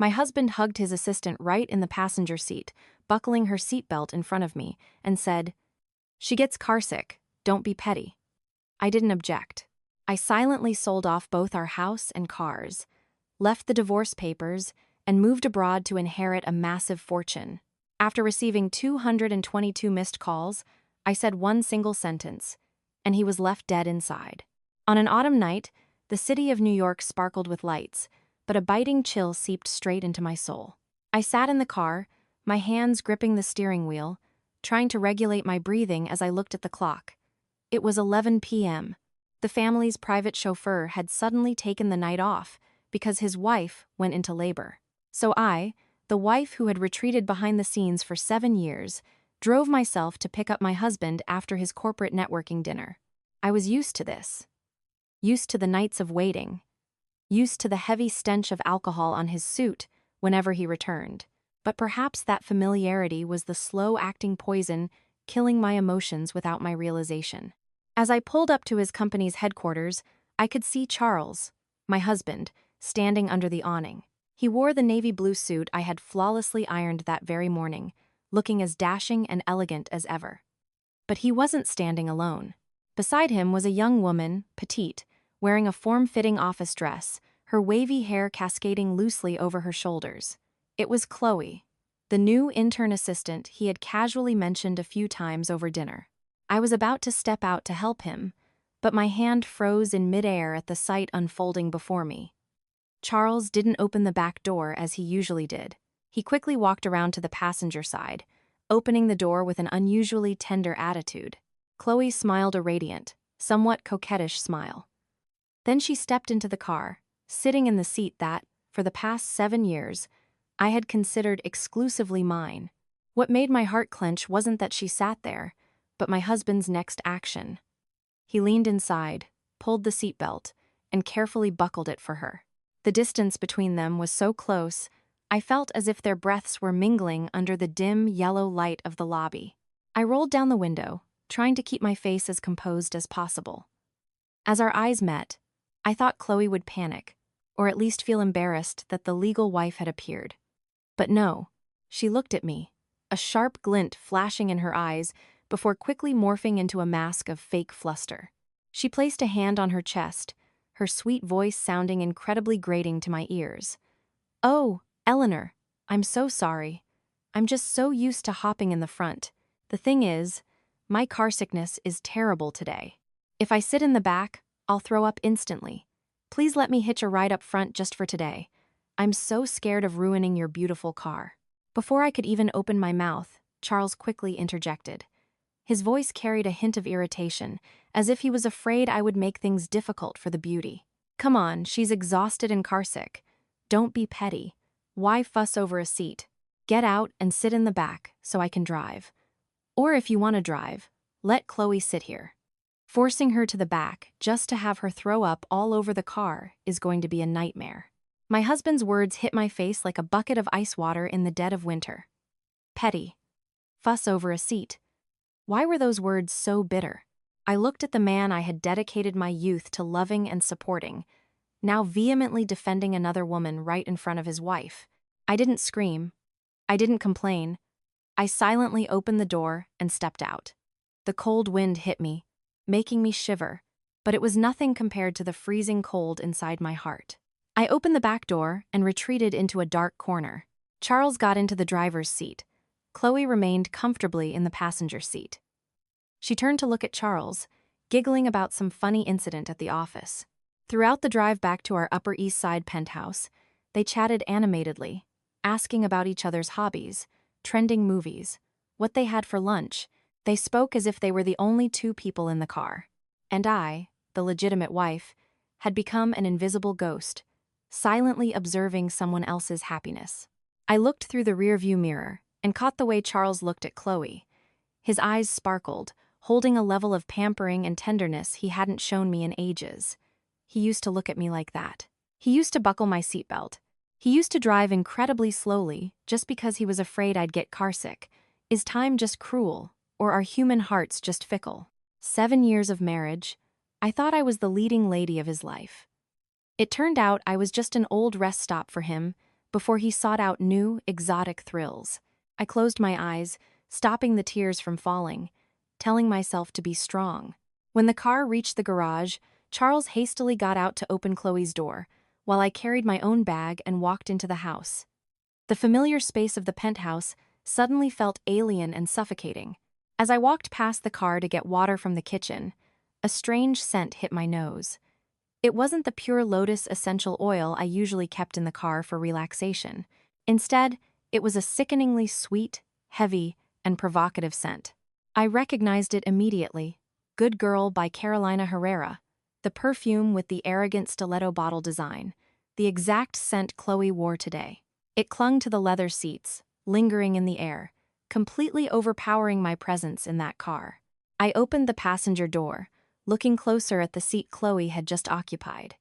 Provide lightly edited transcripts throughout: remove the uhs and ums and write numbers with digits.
My husband hugged his assistant right in the passenger seat, buckling her seatbelt in front of me, and said, "She gets carsick, don't be petty." I didn't object. I silently sold off both our house and cars, left the divorce papers, and moved abroad to inherit a massive fortune. After receiving 222 missed calls, I said one single sentence, and he was left dead inside. On an autumn night, the city of New York sparkled with lights, but a biting chill seeped straight into my soul. I sat in the car, my hands gripping the steering wheel, trying to regulate my breathing as I looked at the clock. It was 11 p.m. The family's private chauffeur had suddenly taken the night off because his wife went into labor. So I, the wife who had retreated behind the scenes for 7 years, drove myself to pick up my husband after his corporate networking dinner. I was used to this. Used to the nights of waiting. Used to the heavy stench of alcohol on his suit whenever he returned. But perhaps that familiarity was the slow-acting poison killing my emotions without my realization. As I pulled up to his company's headquarters, I could see Charles, my husband, standing under the awning. He wore the navy blue suit I had flawlessly ironed that very morning, looking as dashing and elegant as ever. But he wasn't standing alone. Beside him was a young woman, petite, wearing a form-fitting office dress, her wavy hair cascading loosely over her shoulders. It was Chloe, the new intern assistant he had casually mentioned a few times over dinner. I was about to step out to help him, but my hand froze in midair at the sight unfolding before me. Charles didn't open the back door as he usually did. He quickly walked around to the passenger side, opening the door with an unusually tender attitude. Chloe smiled a radiant, somewhat coquettish smile. Then she stepped into the car, sitting in the seat that, for the past 7 years, I had considered exclusively mine. What made my heart clench wasn't that she sat there, but my husband's next action. He leaned inside, pulled the seatbelt, and carefully buckled it for her. The distance between them was so close, I felt as if their breaths were mingling under the dim yellow light of the lobby. I rolled down the window, trying to keep my face as composed as possible. As our eyes met, I thought Chloe would panic, or at least feel embarrassed that the legal wife had appeared. But no, she looked at me, a sharp glint flashing in her eyes before quickly morphing into a mask of fake fluster. She placed a hand on her chest, her sweet voice sounding incredibly grating to my ears. "Oh, Eleanor, I'm so sorry. I'm just so used to hopping in the front. The thing is, my car sickness is terrible today. If I sit in the back, I'll throw up instantly. Please let me hitch a ride up front just for today. I'm so scared of ruining your beautiful car." Before I could even open my mouth, Charles quickly interjected. His voice carried a hint of irritation, as if he was afraid I would make things difficult for the beauty. "Come on, she's exhausted and carsick. Don't be petty. Why fuss over a seat? Get out and sit in the back so I can drive. Or if you want to drive, let Chloe sit here. Forcing her to the back just to have her throw up all over the car is going to be a nightmare." My husband's words hit my face like a bucket of ice water in the dead of winter. Petty. Fuss over a seat. Why were those words so bitter? I looked at the man I had dedicated my youth to loving and supporting, now vehemently defending another woman right in front of his wife. I didn't scream. I didn't complain. I silently opened the door and stepped out. The cold wind hit me, making me shiver, but it was nothing compared to the freezing cold inside my heart. I opened the back door and retreated into a dark corner. Charles got into the driver's seat. Chloe remained comfortably in the passenger seat. She turned to look at Charles, giggling about some funny incident at the office. Throughout the drive back to our Upper East Side penthouse, they chatted animatedly, asking about each other's hobbies, trending movies, what they had for lunch. They spoke as if they were the only two people in the car. And I, the legitimate wife, had become an invisible ghost, silently observing someone else's happiness. I looked through the rearview mirror and caught the way Charles looked at Chloe. His eyes sparkled, holding a level of pampering and tenderness he hadn't shown me in ages. He used to look at me like that. He used to buckle my seatbelt. He used to drive incredibly slowly just because he was afraid I'd get carsick. Is time just cruel, or are human hearts just fickle? 7 years of marriage, I thought I was the leading lady of his life. It turned out I was just an old rest stop for him, before he sought out new, exotic thrills. I closed my eyes, stopping the tears from falling, telling myself to be strong. When the car reached the garage, Charles hastily got out to open Chloe's door, while I carried my own bag and walked into the house. The familiar space of the penthouse suddenly felt alien and suffocating. As I walked past the car to get water from the kitchen, a strange scent hit my nose. It wasn't the pure lotus essential oil I usually kept in the car for relaxation. Instead, it was a sickeningly sweet, heavy, and provocative scent. I recognized it immediately. Good Girl by Carolina Herrera, the perfume with the arrogant stiletto bottle design, the exact scent Chloe wore today. It clung to the leather seats, lingering in the air, completely overpowering my presence in that car. I opened the passenger door, looking closer at the seat Chloe had just occupied.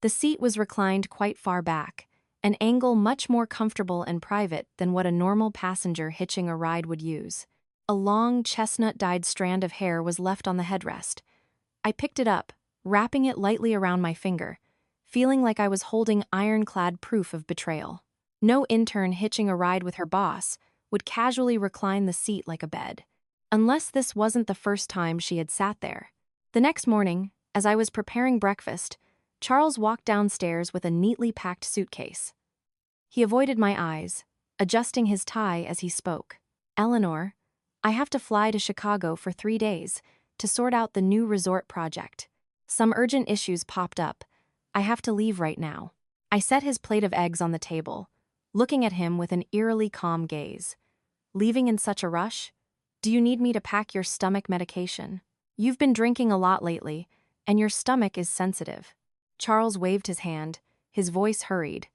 The seat was reclined quite far back, an angle much more comfortable and private than what a normal passenger hitching a ride would use. A long, chestnut-dyed strand of hair was left on the headrest. I picked it up, wrapping it lightly around my finger, feeling like I was holding ironclad proof of betrayal. No intern hitching a ride with her boss would casually recline the seat like a bed, unless this wasn't the first time she had sat there. The next morning, as I was preparing breakfast, Charles walked downstairs with a neatly packed suitcase. He avoided my eyes, adjusting his tie as he spoke. "Eleanor, I have to fly to Chicago for 3 days to sort out the new resort project. Some urgent issues popped up. I have to leave right now." I set his plate of eggs on the table, looking at him with an eerily calm gaze. "Leaving in such a rush? Do you need me to pack your stomach medication? You've been drinking a lot lately, and your stomach is sensitive." Charles waved his hand, his voice hurried.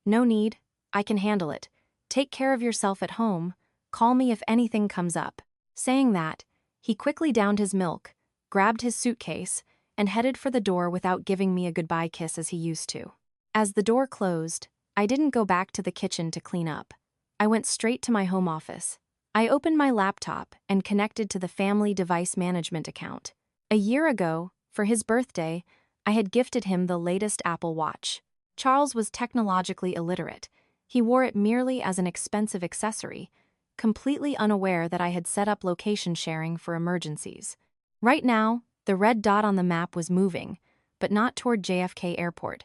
"No need, I can handle it. Take care of yourself at home. Call me if anything comes up." Saying that, he quickly downed his milk, grabbed his suitcase, and headed for the door without giving me a goodbye kiss as he used to. As the door closed, I didn't go back to the kitchen to clean up. I went straight to my home office. I opened my laptop and connected to the family device management account. A year ago, for his birthday, I had gifted him the latest Apple Watch. Charles was technologically illiterate. He wore it merely as an expensive accessory, completely unaware that I had set up location sharing for emergencies. Right now, the red dot on the map was moving, but not toward JFK Airport.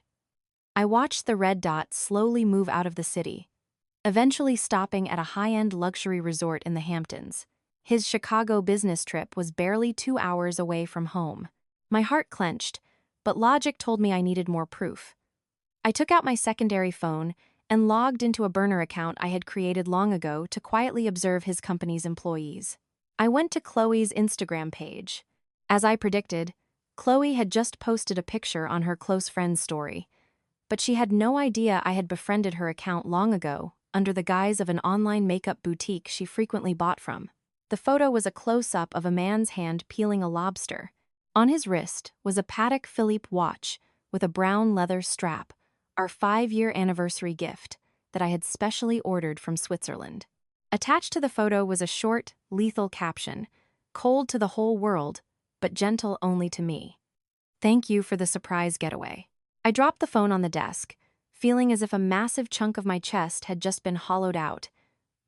I watched the red dot slowly move out of the city, eventually stopping at a high-end luxury resort in the Hamptons. His Chicago business trip was barely 2 hours away from home. My heart clenched, but logic told me I needed more proof. I took out my secondary phone and logged into a burner account I had created long ago to quietly observe his company's employees. I went to Chloe's Instagram page. As I predicted, Chloe had just posted a picture on her close friend's story, but she had no idea I had befriended her account long ago under the guise of an online makeup boutique she frequently bought from. The photo was a close-up of a man's hand peeling a lobster. On his wrist was a Patek Philippe watch with a brown leather strap, our 5-year anniversary gift that I had specially ordered from Switzerland. Attached to the photo was a short, lethal caption, cold to the whole world, but gentle only to me. "Thank you for the surprise getaway." I dropped the phone on the desk, feeling as if a massive chunk of my chest had just been hollowed out.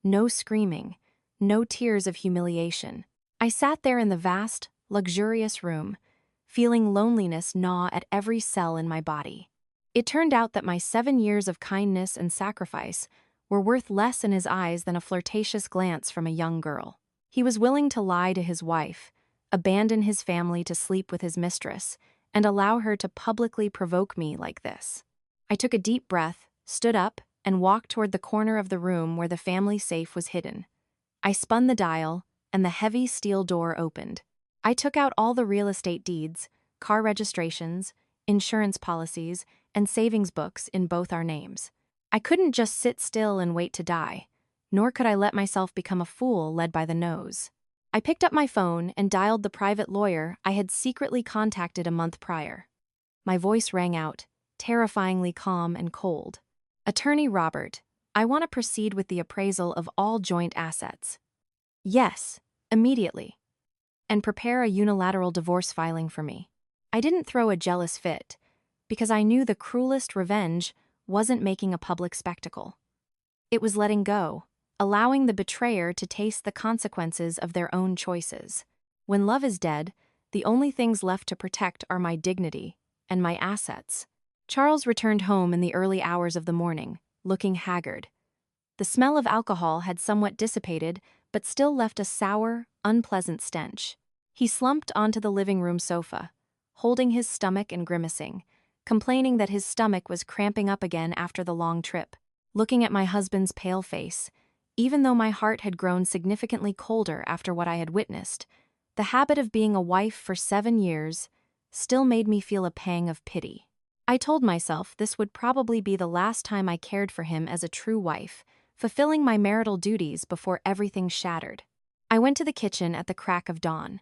No screaming, no tears of humiliation. I sat there in the vast, luxurious room, feeling loneliness gnaw at every cell in my body. It turned out that my 7 years of kindness and sacrifice were worth less in his eyes than a flirtatious glance from a young girl. He was willing to lie to his wife, abandon his family to sleep with his mistress, and allow her to publicly provoke me like this. I took a deep breath, stood up, and walked toward the corner of the room where the family safe was hidden. I spun the dial, and the heavy steel door opened. I took out all the real estate deeds, car registrations, insurance policies, and savings books in both our names. I couldn't just sit still and wait to die, nor could I let myself become a fool led by the nose. I picked up my phone and dialed the private lawyer I had secretly contacted a month prior. My voice rang out, terrifyingly calm and cold. "Attorney Robert, I want to proceed with the appraisal of all joint assets." "Yes, immediately." "And prepare a unilateral divorce filing for me." I didn't throw a jealous fit, because I knew the cruelest revenge wasn't making a public spectacle. It was letting go, allowing the betrayer to taste the consequences of their own choices. When love is dead, the only things left to protect are my dignity and my assets. Charles returned home in the early hours of the morning, looking haggard. The smell of alcohol had somewhat dissipated, but still left a sour, unpleasant stench. He slumped onto the living room sofa, holding his stomach and grimacing, complaining that his stomach was cramping up again after the long trip. Looking at my husband's pale face, even though my heart had grown significantly colder after what I had witnessed, the habit of being a wife for 7 years still made me feel a pang of pity. I told myself this would probably be the last time I cared for him as a true wife, fulfilling my marital duties before everything shattered. I went to the kitchen at the crack of dawn.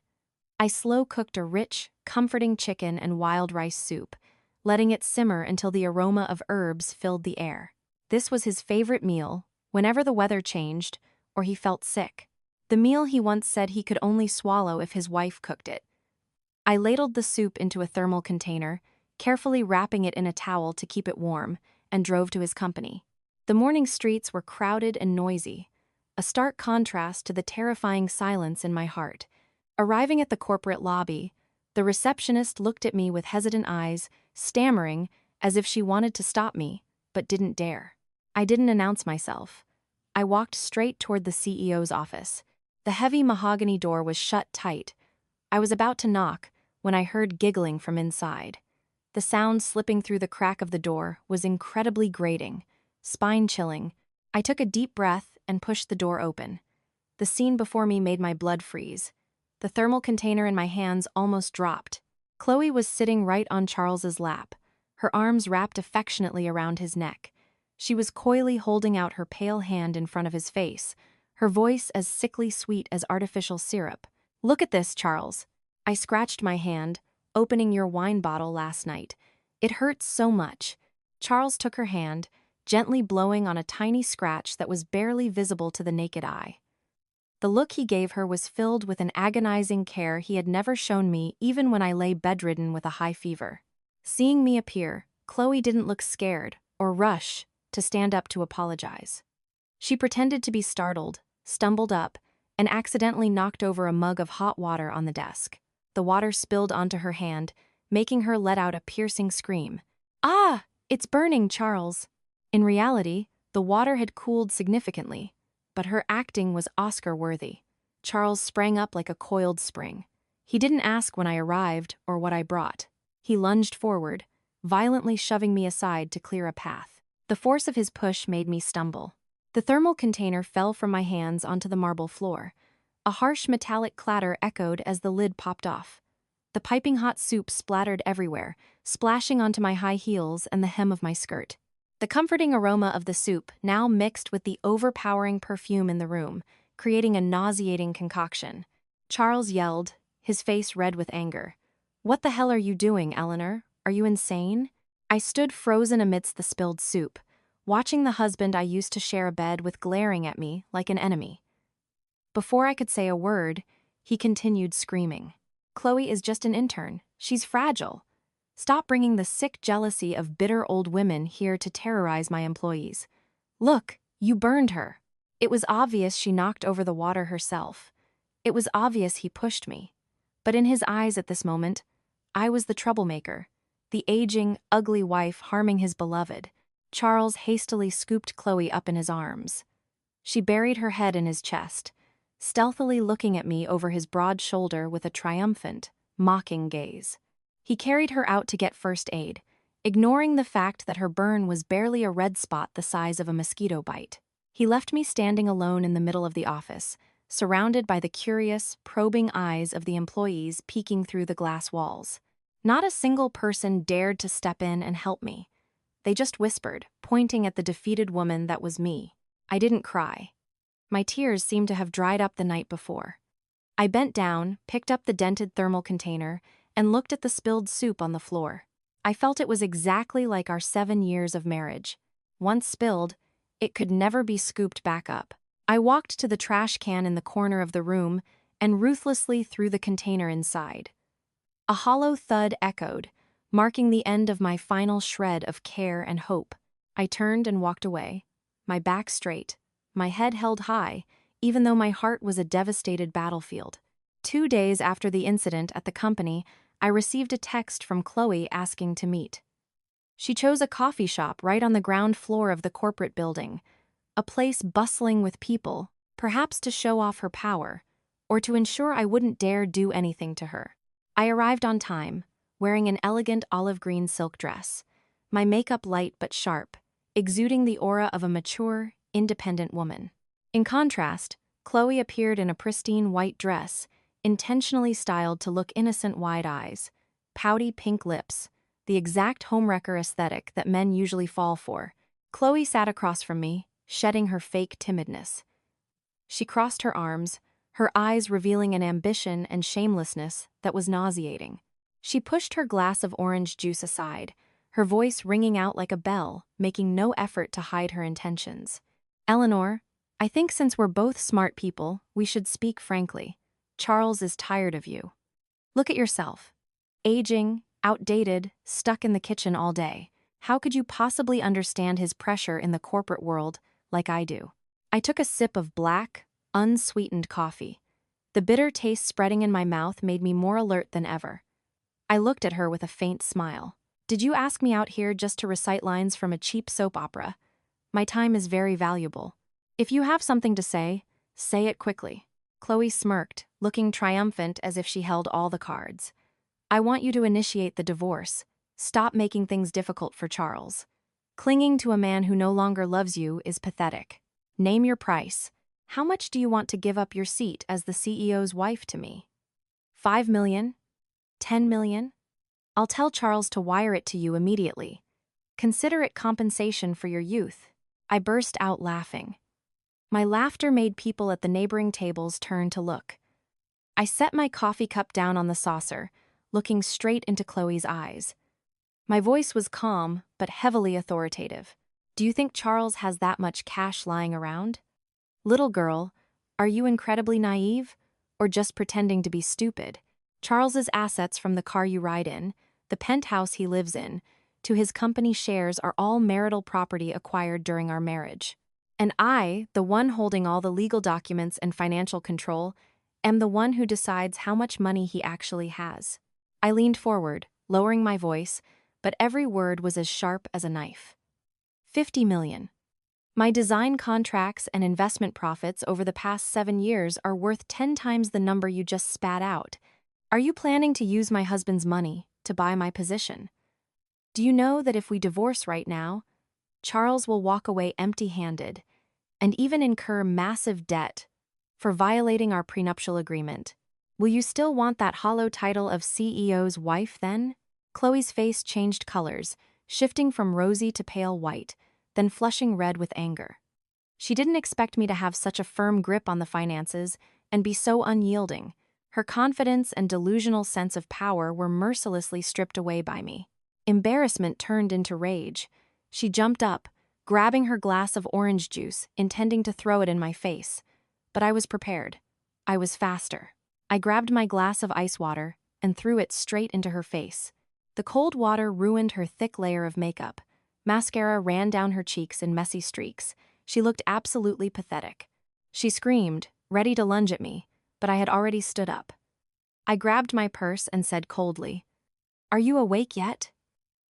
I slow-cooked a rich, comforting chicken and wild rice soup, letting it simmer until the aroma of herbs filled the air. This was his favorite meal, whenever the weather changed or he felt sick. The meal he once said he could only swallow if his wife cooked it. I ladled the soup into a thermal container, carefully wrapping it in a towel to keep it warm, and drove to his company. The morning streets were crowded and noisy, a stark contrast to the terrifying silence in my heart. Arriving at the corporate lobby, the receptionist looked at me with hesitant eyes, stammering as if she wanted to stop me, but didn't dare. I didn't announce myself. I walked straight toward the CEO's office. The heavy mahogany door was shut tight. I was about to knock when I heard giggling from inside. The sound slipping through the crack of the door was incredibly grating, spine-chilling. I took a deep breath and pushed the door open. The scene before me made my blood freeze. The thermal container in my hands almost dropped. Chloe was sitting right on Charles's lap, her arms wrapped affectionately around his neck. She was coyly holding out her pale hand in front of his face, her voice as sickly sweet as artificial syrup. "Look at this, Charles. I scratched my hand, opening your wine bottle last night. It hurts so much." Charles took her hand, gently blowing on a tiny scratch that was barely visible to the naked eye. The look he gave her was filled with an agonizing care he had never shown me even when I lay bedridden with a high fever. Seeing me appear, Chloe didn't look scared or rush to stand up to apologize. She pretended to be startled, stumbled up, and accidentally knocked over a mug of hot water on the desk. The water spilled onto her hand, making her let out a piercing scream. "Ah, it's burning, Charles." In reality, the water had cooled significantly, but her acting was Oscar-worthy. Charles sprang up like a coiled spring. He didn't ask when I arrived or what I brought. He lunged forward, violently shoving me aside to clear a path. The force of his push made me stumble. The thermal container fell from my hands onto the marble floor. A harsh metallic clatter echoed as the lid popped off. The piping hot soup splattered everywhere, splashing onto my high heels and the hem of my skirt. The comforting aroma of the soup now mixed with the overpowering perfume in the room, creating a nauseating concoction. Charles yelled, his face red with anger. "What the hell are you doing, Eleanor? Are you insane?" I stood frozen amidst the spilled soup, watching the husband I used to share a bed with glaring at me like an enemy. Before I could say a word, he continued screaming. "Chloe is just an intern. She's fragile. Stop bringing the sick jealousy of bitter old women here to terrorize my employees. Look, you burned her." It was obvious she knocked over the water herself. It was obvious he pushed me. But in his eyes at this moment, I was the troublemaker, the aging, ugly wife harming his beloved. Charles hastily scooped Chloe up in his arms. She buried her head in his chest, stealthily looking at me over his broad shoulder with a triumphant, mocking gaze. He carried her out to get first aid, ignoring the fact that her burn was barely a red spot the size of a mosquito bite. He left me standing alone in the middle of the office, surrounded by the curious, probing eyes of the employees peeking through the glass walls. Not a single person dared to step in and help me. They just whispered, pointing at the defeated woman that was me. I didn't cry. My tears seemed to have dried up the night before. I bent down, picked up the dented thermal container, and looked at the spilled soup on the floor. I felt it was exactly like our 7 years of marriage. Once spilled, it could never be scooped back up. I walked to the trash can in the corner of the room and ruthlessly threw the container inside. A hollow thud echoed, marking the end of my final shred of care and hope. I turned and walked away, my back straight, my head held high, even though my heart was a devastated battlefield. 2 days after the incident at the company, I received a text from Chloe asking to meet. She chose a coffee shop right on the ground floor of the corporate building, a place bustling with people, perhaps to show off her power, or to ensure I wouldn't dare do anything to her. I arrived on time, wearing an elegant olive green silk dress, my makeup light but sharp, exuding the aura of a mature, independent woman. In contrast, Chloe appeared in a pristine white dress, intentionally styled to look innocent wide eyes, pouty pink lips, the exact homewrecker aesthetic that men usually fall for. Chloe sat across from me, shedding her fake timidness. She crossed her arms, her eyes revealing an ambition and shamelessness that was nauseating. She pushed her glass of orange juice aside, her voice ringing out like a bell, making no effort to hide her intentions. "Eleanor, I think since we're both smart people, we should speak frankly. Charles is tired of you. Look at yourself. Aging, outdated, stuck in the kitchen all day. How could you possibly understand his pressure in the corporate world like I do?" I took a sip of black, unsweetened coffee. The bitter taste spreading in my mouth made me more alert than ever. I looked at her with a faint smile. "Did you ask me out here just to recite lines from a cheap soap opera? My time is very valuable. If you have something to say it quickly." Chloe smirked, looking triumphant as if she held all the cards. "I want you to initiate the divorce. Stop making things difficult for Charles. Clinging to a man who no longer loves you is pathetic. Name your price. How much do you want to give up your seat as the CEO's wife to me? 5 million? 10 million? I'll tell Charles to wire it to you immediately. Consider it compensation for your youth." I burst out laughing. My laughter made people at the neighboring tables turn to look. I set my coffee cup down on the saucer, looking straight into Chloe's eyes. My voice was calm, but heavily authoritative. "Do you think Charles has that much cash lying around? Little girl, are you incredibly naive, or just pretending to be stupid? Charles's assets from the car you ride in, the penthouse he lives in, to his company shares are all marital property acquired during our marriage. And I, the one holding all the legal documents and financial control, am the one who decides how much money he actually has." I leaned forward, lowering my voice, but every word was as sharp as a knife. 50 million. My design contracts and investment profits over the past 7 years are worth 10 times the number you just spat out. Are you planning to use my husband's money to buy my position? Do you know that if we divorce right now, Charles will walk away empty-handed and even incur massive debt for violating our prenuptial agreement? Will you still want that hollow title of CEO's wife then? Chloe's face changed colors, shifting from rosy to pale white, then flushing red with anger. She didn't expect me to have such a firm grip on the finances and be so unyielding. Her confidence and delusional sense of power were mercilessly stripped away by me. Embarrassment turned into rage. She jumped up, grabbing her glass of orange juice, intending to throw it in my face. But I was prepared. I was faster. I grabbed my glass of ice water and threw it straight into her face. The cold water ruined her thick layer of makeup. Mascara ran down her cheeks in messy streaks. She looked absolutely pathetic. She screamed, ready to lunge at me, but I had already stood up. I grabbed my purse and said coldly, "Are you awake yet?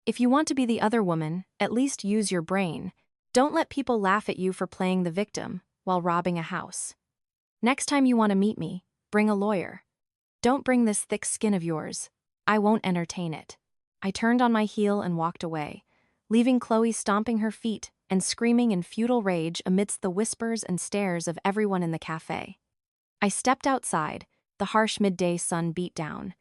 If you want to be the other woman, at least use your brain. Don't let people laugh at you for playing the victim while robbing a house. Next time you want to meet me, bring a lawyer. Don't bring this thick skin of yours. I won't entertain it." I turned on my heel and walked away, leaving Chloe stomping her feet and screaming in futile rage amidst the whispers and stares of everyone in the cafe. I stepped outside, the harsh midday sun beat down,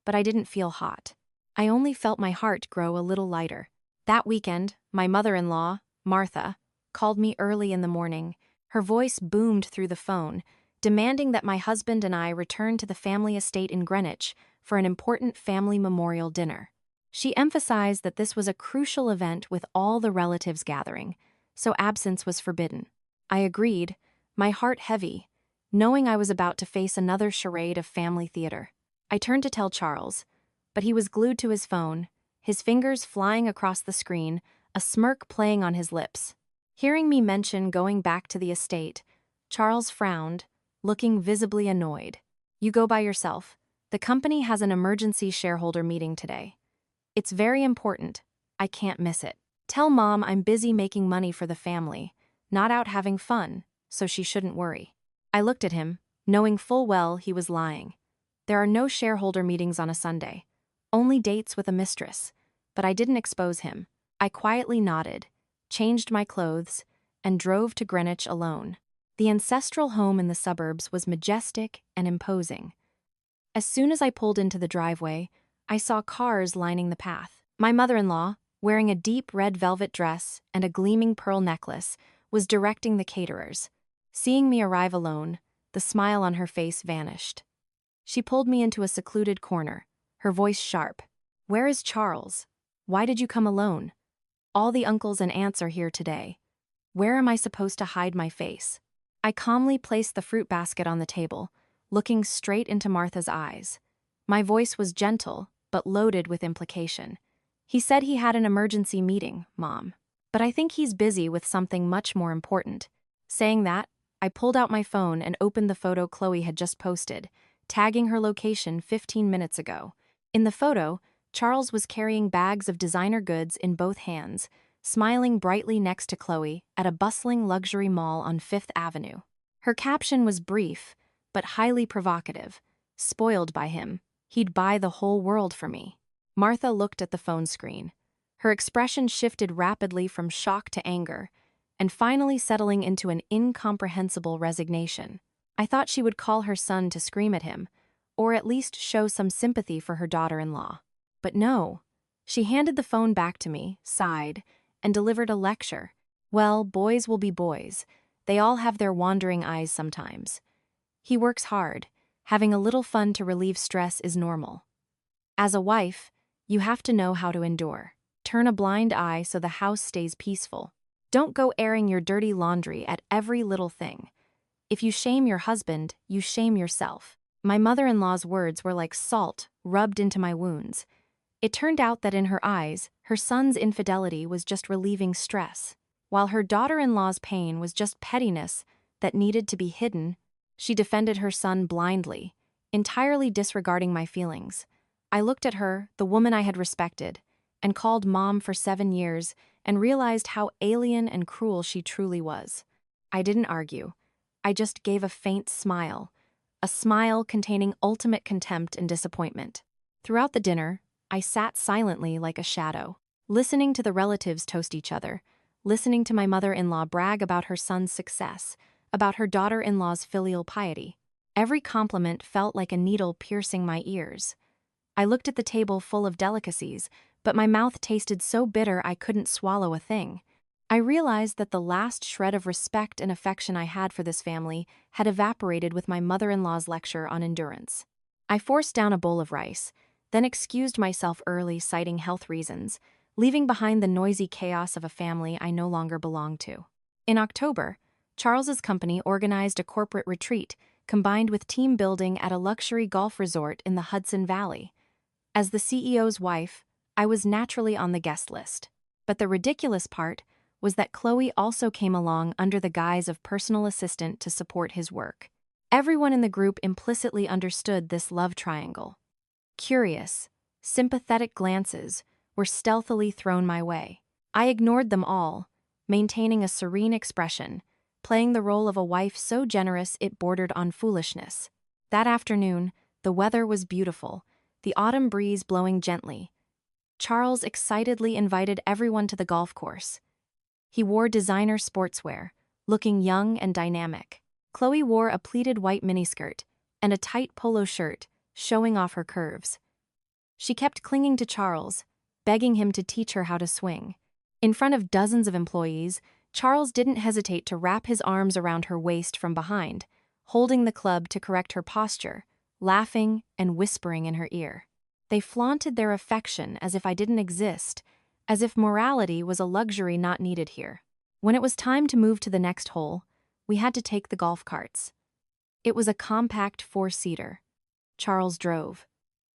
but I didn't feel hot. I only felt my heart grow a little lighter. That weekend, my mother-in-law, Martha, called me early in the morning. Her voice boomed through the phone, demanding that my husband and I return to the family estate in Greenwich for an important family memorial dinner. She emphasized that this was a crucial event with all the relatives gathering, so absence was forbidden. I agreed, my heart heavy, knowing I was about to face another charade of family theater. I turned to tell Charles, but he was glued to his phone, his fingers flying across the screen, a smirk playing on his lips. Hearing me mention going back to the estate, Charles frowned, looking visibly annoyed. You go by yourself. The company has an emergency shareholder meeting today. It's very important. I can't miss it. Tell Mom I'm busy making money for the family, not out having fun, so she shouldn't worry. I looked at him, knowing full well he was lying. There are no shareholder meetings on a Sunday. Only dates with a mistress. But I didn't expose him. I quietly nodded, changed my clothes, and drove to Greenwich alone. The ancestral home in the suburbs was majestic and imposing. As soon as I pulled into the driveway, I saw cars lining the path. My mother-in-law, wearing a deep red velvet dress and a gleaming pearl necklace, was directing the caterers. Seeing me arrive alone, the smile on her face vanished. She pulled me into a secluded corner, her voice sharp. Where is Charles? Why did you come alone? All the uncles and aunts are here today. Where am I supposed to hide my face? I calmly placed the fruit basket on the table, looking straight into Martha's eyes. My voice was gentle, but loaded with implication. He said he had an emergency meeting, Mom. But I think he's busy with something much more important. Saying that, I pulled out my phone and opened the photo Chloe had just posted, tagging her location 15 minutes ago. In the photo, Charles was carrying bags of designer goods in both hands, smiling brightly next to Chloe at a bustling luxury mall on Fifth Avenue. Her caption was brief, but highly provocative. Spoiled by him, he'd buy the whole world for me. Martha looked at the phone screen. Her expression shifted rapidly from shock to anger, and finally settling into an incomprehensible resignation. I thought she would call her son to scream at him, or at least show some sympathy for her daughter-in-law. But no. She handed the phone back to me, sighed, and delivered a lecture. Well, boys will be boys. They all have their wandering eyes sometimes. He works hard. Having a little fun to relieve stress is normal. As a wife, you have to know how to endure. Turn a blind eye so the house stays peaceful. Don't go airing your dirty laundry at every little thing. If you shame your husband, you shame yourself. My mother-in-law's words were like salt rubbed into my wounds. It turned out that in her eyes, her son's infidelity was just relieving stress, while her daughter-in-law's pain was just pettiness that needed to be hidden. She defended her son blindly, entirely disregarding my feelings. I looked at her, the woman I had respected, and called Mom for 7 years, and realized how alien and cruel she truly was. I didn't argue. I just gave a faint smile, a smile containing ultimate contempt and disappointment. Throughout the dinner, I sat silently like a shadow, listening to the relatives toast each other, listening to my mother-in-law brag about her son's success, about her daughter-in-law's filial piety. Every compliment felt like a needle piercing my ears. I looked at the table full of delicacies, but my mouth tasted so bitter I couldn't swallow a thing. I realized that the last shred of respect and affection I had for this family had evaporated with my mother-in-law's lecture on endurance. I forced down a bowl of rice, then excused myself early citing health reasons, leaving behind the noisy chaos of a family I no longer belonged to. In October, Charles's company organized a corporate retreat combined with team building at a luxury golf resort in the Hudson Valley. As the CEO's wife, I was naturally on the guest list. But the ridiculous part was that Chloe also came along under the guise of personal assistant to support his work. Everyone in the group implicitly understood this love triangle. Curious, sympathetic glances were stealthily thrown my way. I ignored them all, maintaining a serene expression, playing the role of a wife so generous it bordered on foolishness. That afternoon, the weather was beautiful, the autumn breeze blowing gently. Charles excitedly invited everyone to the golf course. He wore designer sportswear, looking young and dynamic. Chloe wore a pleated white miniskirt and a tight polo shirt, showing off her curves. She kept clinging to Charles, begging him to teach her how to swing. In front of dozens of employees, Charles didn't hesitate to wrap his arms around her waist from behind, holding the club to correct her posture, laughing and whispering in her ear. They flaunted their affection as if I didn't exist, as if morality was a luxury not needed here. When it was time to move to the next hole, we had to take the golf carts. It was a compact 4-seater. Charles drove.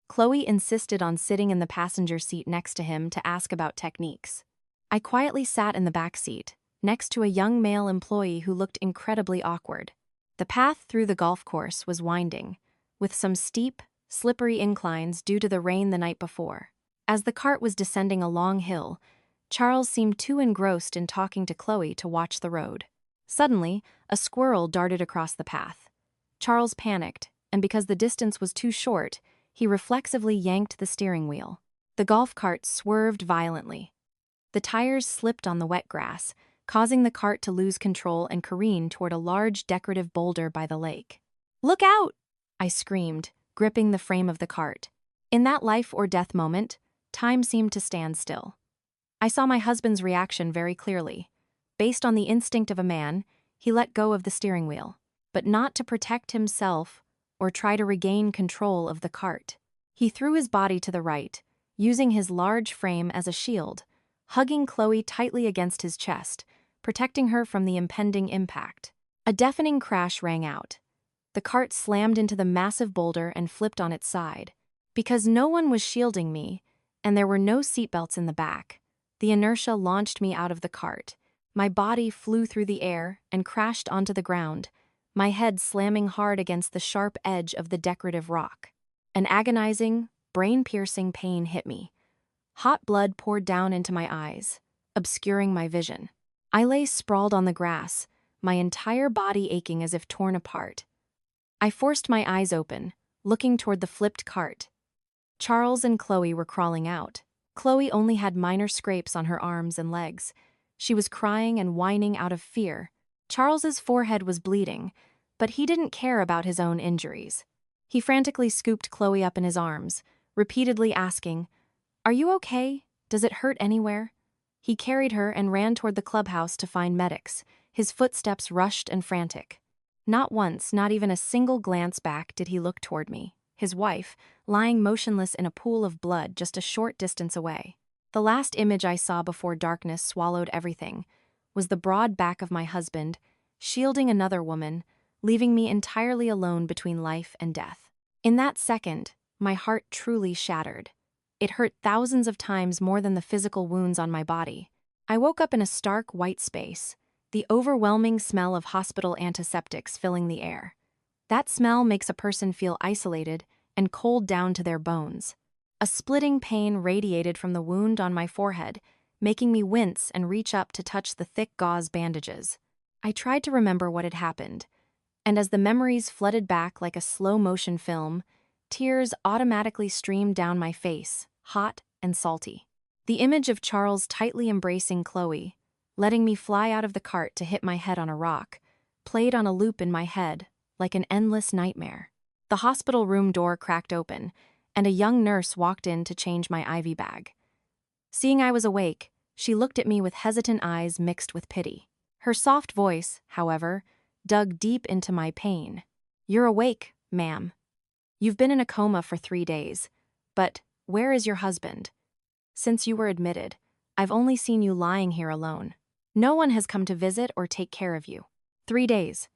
Chloe insisted on sitting in the passenger seat next to him to ask about techniques. I quietly sat in the back seat, next to a young male employee who looked incredibly awkward. The path through the golf course was winding, with some steep, slippery inclines due to the rain the night before. As the cart was descending a long hill, Charles seemed too engrossed in talking to Chloe to watch the road. Suddenly, a squirrel darted across the path. Charles panicked, and because the distance was too short, he reflexively yanked the steering wheel. The golf cart swerved violently. The tires slipped on the wet grass, causing the cart to lose control and careen toward a large decorative boulder by the lake. "Look out!" I screamed, gripping the frame of the cart. In that life-or-death moment, time seemed to stand still. I saw my husband's reaction very clearly. Based on the instinct of a man, he let go of the steering wheel, but not to protect himself or try to regain control of the cart. He threw his body to the right, using his large frame as a shield, hugging Chloe tightly against his chest, protecting her from the impending impact. A deafening crash rang out. The cart slammed into the massive boulder and flipped on its side. Because no one was shielding me, and there were no seatbelts in the back, the inertia launched me out of the cart. My body flew through the air and crashed onto the ground, my head slamming hard against the sharp edge of the decorative rock. An agonizing, brain-piercing pain hit me. Hot blood poured down into my eyes, obscuring my vision. I lay sprawled on the grass, my entire body aching as if torn apart. I forced my eyes open, looking toward the flipped cart. Charles and Chloe were crawling out. Chloe only had minor scrapes on her arms and legs. She was crying and whining out of fear. Charles's forehead was bleeding, but he didn't care about his own injuries. He frantically scooped Chloe up in his arms, repeatedly asking, "Are you okay? Does it hurt anywhere?" He carried her and ran toward the clubhouse to find medics, his footsteps rushed and frantic. Not once, not even a single glance back did he look toward me, his wife, lying motionless in a pool of blood just a short distance away. The last image I saw before darkness swallowed everything was the broad back of my husband, shielding another woman, leaving me entirely alone between life and death. In that second, my heart truly shattered. It hurt thousands of times more than the physical wounds on my body. I woke up in a stark white space, the overwhelming smell of hospital antiseptics filling the air. That smell makes a person feel isolated and cold down to their bones. A splitting pain radiated from the wound on my forehead, making me wince and reach up to touch the thick gauze bandages. I tried to remember what had happened, and as the memories flooded back like a slow-motion film, tears automatically streamed down my face, hot and salty. The image of Charles tightly embracing Chloe, letting me fly out of the cart to hit my head on a rock, played on a loop in my head, like an endless nightmare. The hospital room door cracked open, and a young nurse walked in to change my IV bag. Seeing I was awake, she looked at me with hesitant eyes mixed with pity. Her soft voice, however, dug deep into my pain. "You're awake, ma'am. You've been in a coma for 3 days. But where is your husband? Since you were admitted, I've only seen you lying here alone. No one has come to visit or take care of you. 3 days.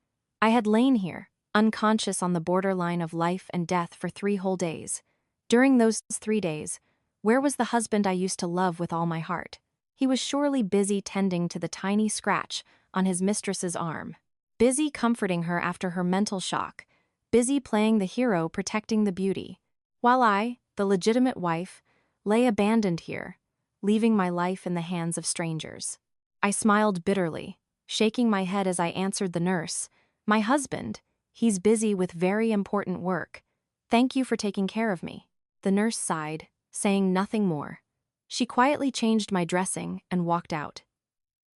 I had lain here, unconscious on the borderline of life and death for 3 whole days. During those 3 days, where was the husband I used to love with all my heart? He was surely busy tending to the tiny scratch on his mistress's arm, busy comforting her after her mental shock, busy playing the hero protecting the beauty, while I, the legitimate wife, lay abandoned here, leaving my life in the hands of strangers." I smiled bitterly, shaking my head as I answered the nurse, "My husband, he's busy with very important work. Thank you for taking care of me." The nurse sighed, saying nothing more. She quietly changed my dressing and walked out.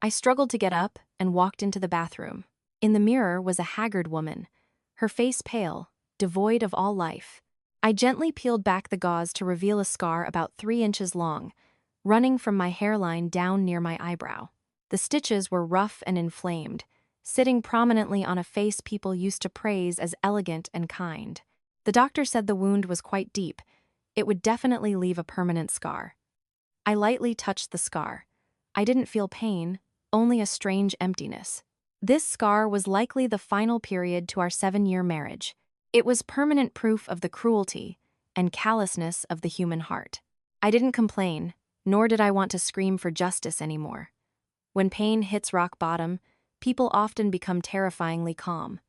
I struggled to get up and walked into the bathroom. In the mirror was a haggard woman, her face pale, devoid of all life. I gently peeled back the gauze to reveal a scar about 3 inches long, running from my hairline down near my eyebrow. The stitches were rough and inflamed, sitting prominently on a face people used to praise as elegant and kind. The doctor said the wound was quite deep. It would definitely leave a permanent scar. I lightly touched the scar. I didn't feel pain, only a strange emptiness. This scar was likely the final period to our 7-year marriage. It was permanent proof of the cruelty and callousness of the human heart. I didn't complain, nor did I want to scream for justice anymore. When pain hits rock bottom, people often become terrifyingly calm.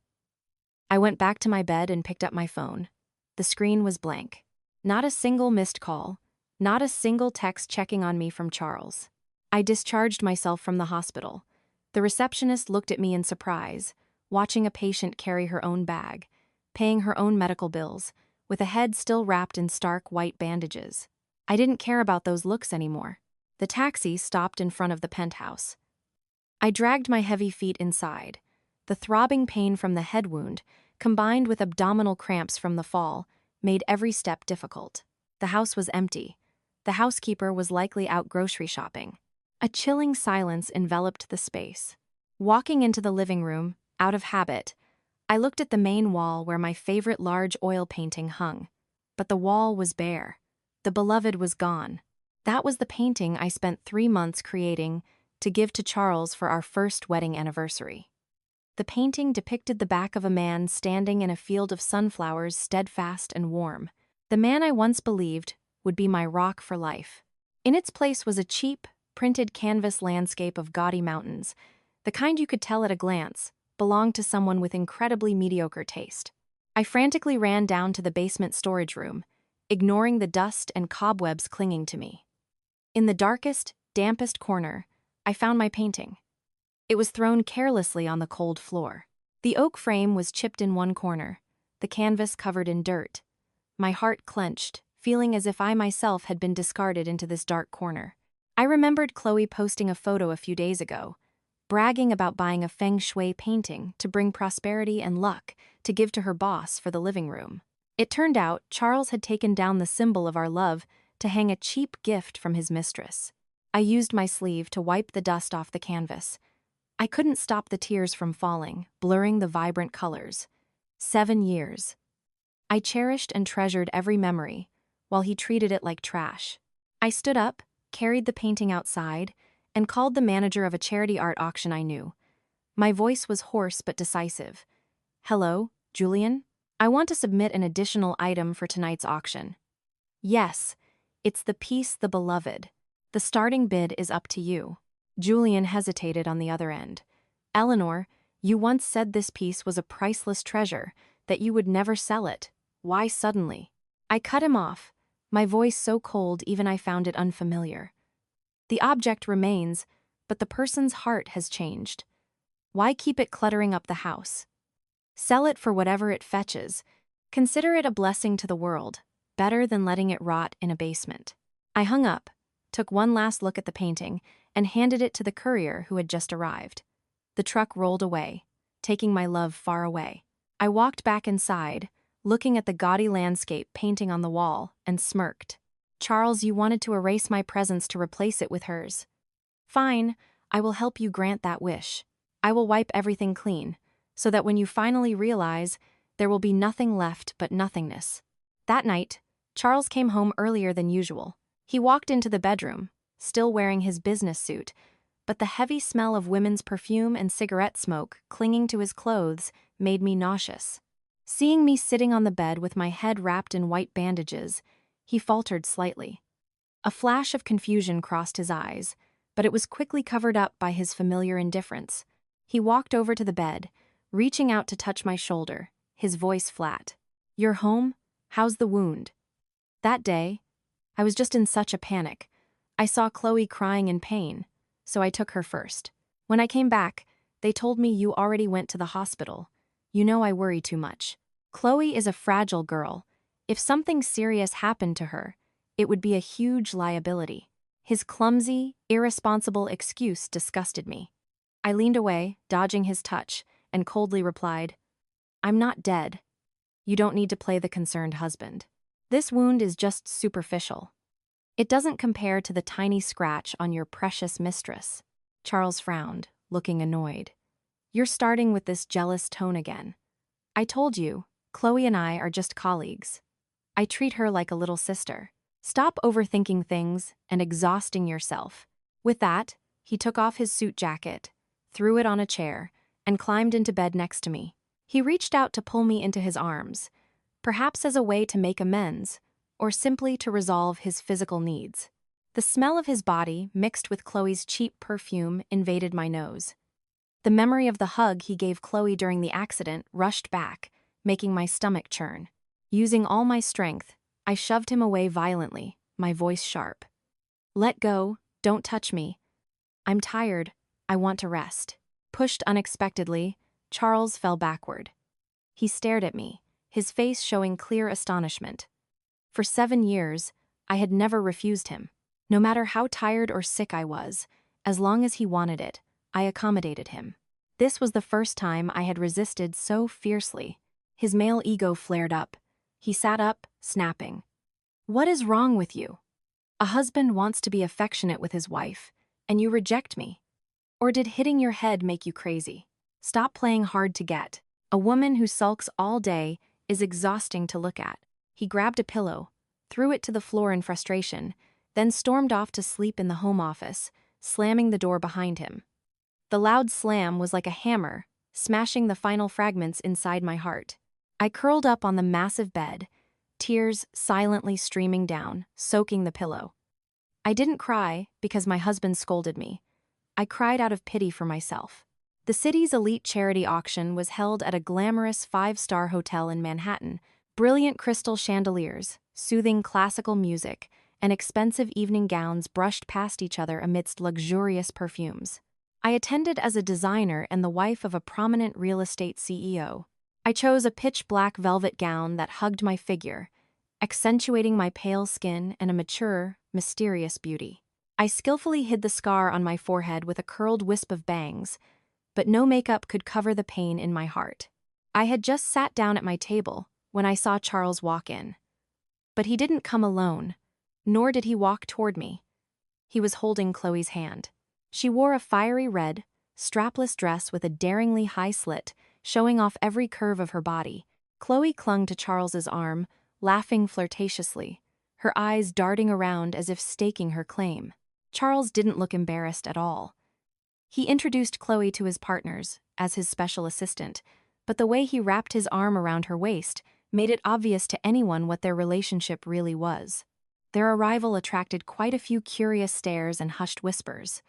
I went back to my bed and picked up my phone. The screen was blank. Not a single missed call, not a single text checking on me from Charles. I discharged myself from the hospital. The receptionist looked at me in surprise, watching a patient carry her own bag, paying her own medical bills, with a head still wrapped in stark white bandages. I didn't care about those looks anymore. The taxi stopped in front of the penthouse. I dragged my heavy feet inside. The throbbing pain from the head wound, combined with abdominal cramps from the fall, made every step difficult. The house was empty. The housekeeper was likely out grocery shopping. A chilling silence enveloped the space. Walking into the living room, out of habit, I looked at the main wall where my favorite large oil painting hung. But the wall was bare. The beloved was gone. That was the painting I spent 3 months creating to give to Charles for our first wedding anniversary. The painting depicted the back of a man standing in a field of sunflowers, steadfast and warm. The man I once believed would be my rock for life. In its place was a cheap, printed canvas landscape of gaudy mountains, the kind you could tell at a glance belonged to someone with incredibly mediocre taste. I frantically ran down to the basement storage room, ignoring the dust and cobwebs clinging to me. In the darkest, dampest corner, I found my painting. It was thrown carelessly on the cold floor. The oak frame was chipped in one corner, the canvas covered in dirt. My heart clenched, feeling as if I myself had been discarded into this dark corner. I remembered Chloe posting a photo a few days ago, bragging about buying a feng shui painting to bring prosperity and luck to give to her boss for the living room. It turned out Charles had taken down the symbol of our love to hang a cheap gift from his mistress. I used my sleeve to wipe the dust off the canvas. I couldn't stop the tears from falling, blurring the vibrant colors. 7 years. I cherished and treasured every memory, while he treated it like trash. I stood up, carried the painting outside, and called the manager of a charity art auction I knew. My voice was hoarse but decisive. "Hello, Julian? I want to submit an additional item for tonight's auction." "Yes, it's the piece The Beloved. The starting bid is up to you." Julian hesitated on the other end. "Eleanor, you once said this piece was a priceless treasure, that you would never sell it. Why suddenly?" I cut him off, my voice so cold even I found it unfamiliar. "The object remains, but the person's heart has changed. Why keep it cluttering up the house? Sell it for whatever it fetches. Consider it a blessing to the world, better than letting it rot in a basement." I hung up, took one last look at the painting, and handed it to the courier who had just arrived. The truck rolled away, taking my love far away. I walked back inside, looking at the gaudy landscape painting on the wall, and smirked. "Charles, you wanted to erase my presence to replace it with hers. Fine, I will help you grant that wish. I will wipe everything clean, so that when you finally realize, there will be nothing left but nothingness." That night, Charles came home earlier than usual. He walked into the bedroom, still wearing his business suit, but the heavy smell of women's perfume and cigarette smoke clinging to his clothes made me nauseous. Seeing me sitting on the bed with my head wrapped in white bandages, he faltered slightly. A flash of confusion crossed his eyes, but it was quickly covered up by his familiar indifference. He walked over to the bed, reaching out to touch my shoulder, his voice flat. "You're home? How's the wound?" That day, I was just in such a panic. I saw Chloe crying in pain, so I took her first. When I came back, they told me you already went to the hospital. You know I worry too much. Chloe is a fragile girl. If something serious happened to her, it would be a huge liability. His clumsy, irresponsible excuse disgusted me. I leaned away, dodging his touch, and coldly replied, "I'm not dead. You don't need to play the concerned husband. This wound is just superficial. It doesn't compare to the tiny scratch on your precious mistress." Charles frowned, looking annoyed. "You're starting with this jealous tone again. I told you, Chloe and I are just colleagues. I treat her like a little sister. Stop overthinking things and exhausting yourself." With that, he took off his suit jacket, threw it on a chair, and climbed into bed next to me. He reached out to pull me into his arms, perhaps as a way to make amends, or simply to resolve his physical needs. The smell of his body, mixed with Chloe's cheap perfume, invaded my nose. The memory of the hug he gave Chloe during the accident rushed back, making my stomach churn. Using all my strength, I shoved him away violently, my voice sharp. "Let go, don't touch me. I'm tired, I want to rest." Pushed unexpectedly, Charles fell backward. He stared at me, his face showing clear astonishment. For 7 years, I had never refused him. No matter how tired or sick I was, as long as he wanted it, I accommodated him. This was the first time I had resisted so fiercely. His male ego flared up. He sat up, snapping. "What is wrong with you? A husband wants to be affectionate with his wife, and you reject me. Or did hitting your head make you crazy? Stop playing hard to get. A woman who sulks all day is exhausting to look at." He grabbed a pillow, threw it to the floor in frustration, then stormed off to sleep in the home office, slamming the door behind him. The loud slam was like a hammer, smashing the final fragments inside my heart. I curled up on the massive bed, tears silently streaming down, soaking the pillow. I didn't cry because my husband scolded me. I cried out of pity for myself. The city's elite charity auction was held at a glamorous 5-star hotel in Manhattan. Brilliant crystal chandeliers, soothing classical music, and expensive evening gowns brushed past each other amidst luxurious perfumes. I attended as a designer and the wife of a prominent real estate CEO. I chose a pitch-black velvet gown that hugged my figure, accentuating my pale skin and a mature, mysterious beauty. I skillfully hid the scar on my forehead with a curled wisp of bangs, but no makeup could cover the pain in my heart. I had just sat down at my table when I saw Charles walk in. But he didn't come alone, nor did he walk toward me. He was holding Chloe's hand. She wore a fiery red, strapless dress with a daringly high slit, showing off every curve of her body. Chloe clung to Charles's arm, laughing flirtatiously, her eyes darting around as if staking her claim. Charles didn't look embarrassed at all. He introduced Chloe to his partners as his special assistant, but the way he wrapped his arm around her waist made it obvious to anyone what their relationship really was. Their arrival attracted quite a few curious stares and hushed whispers.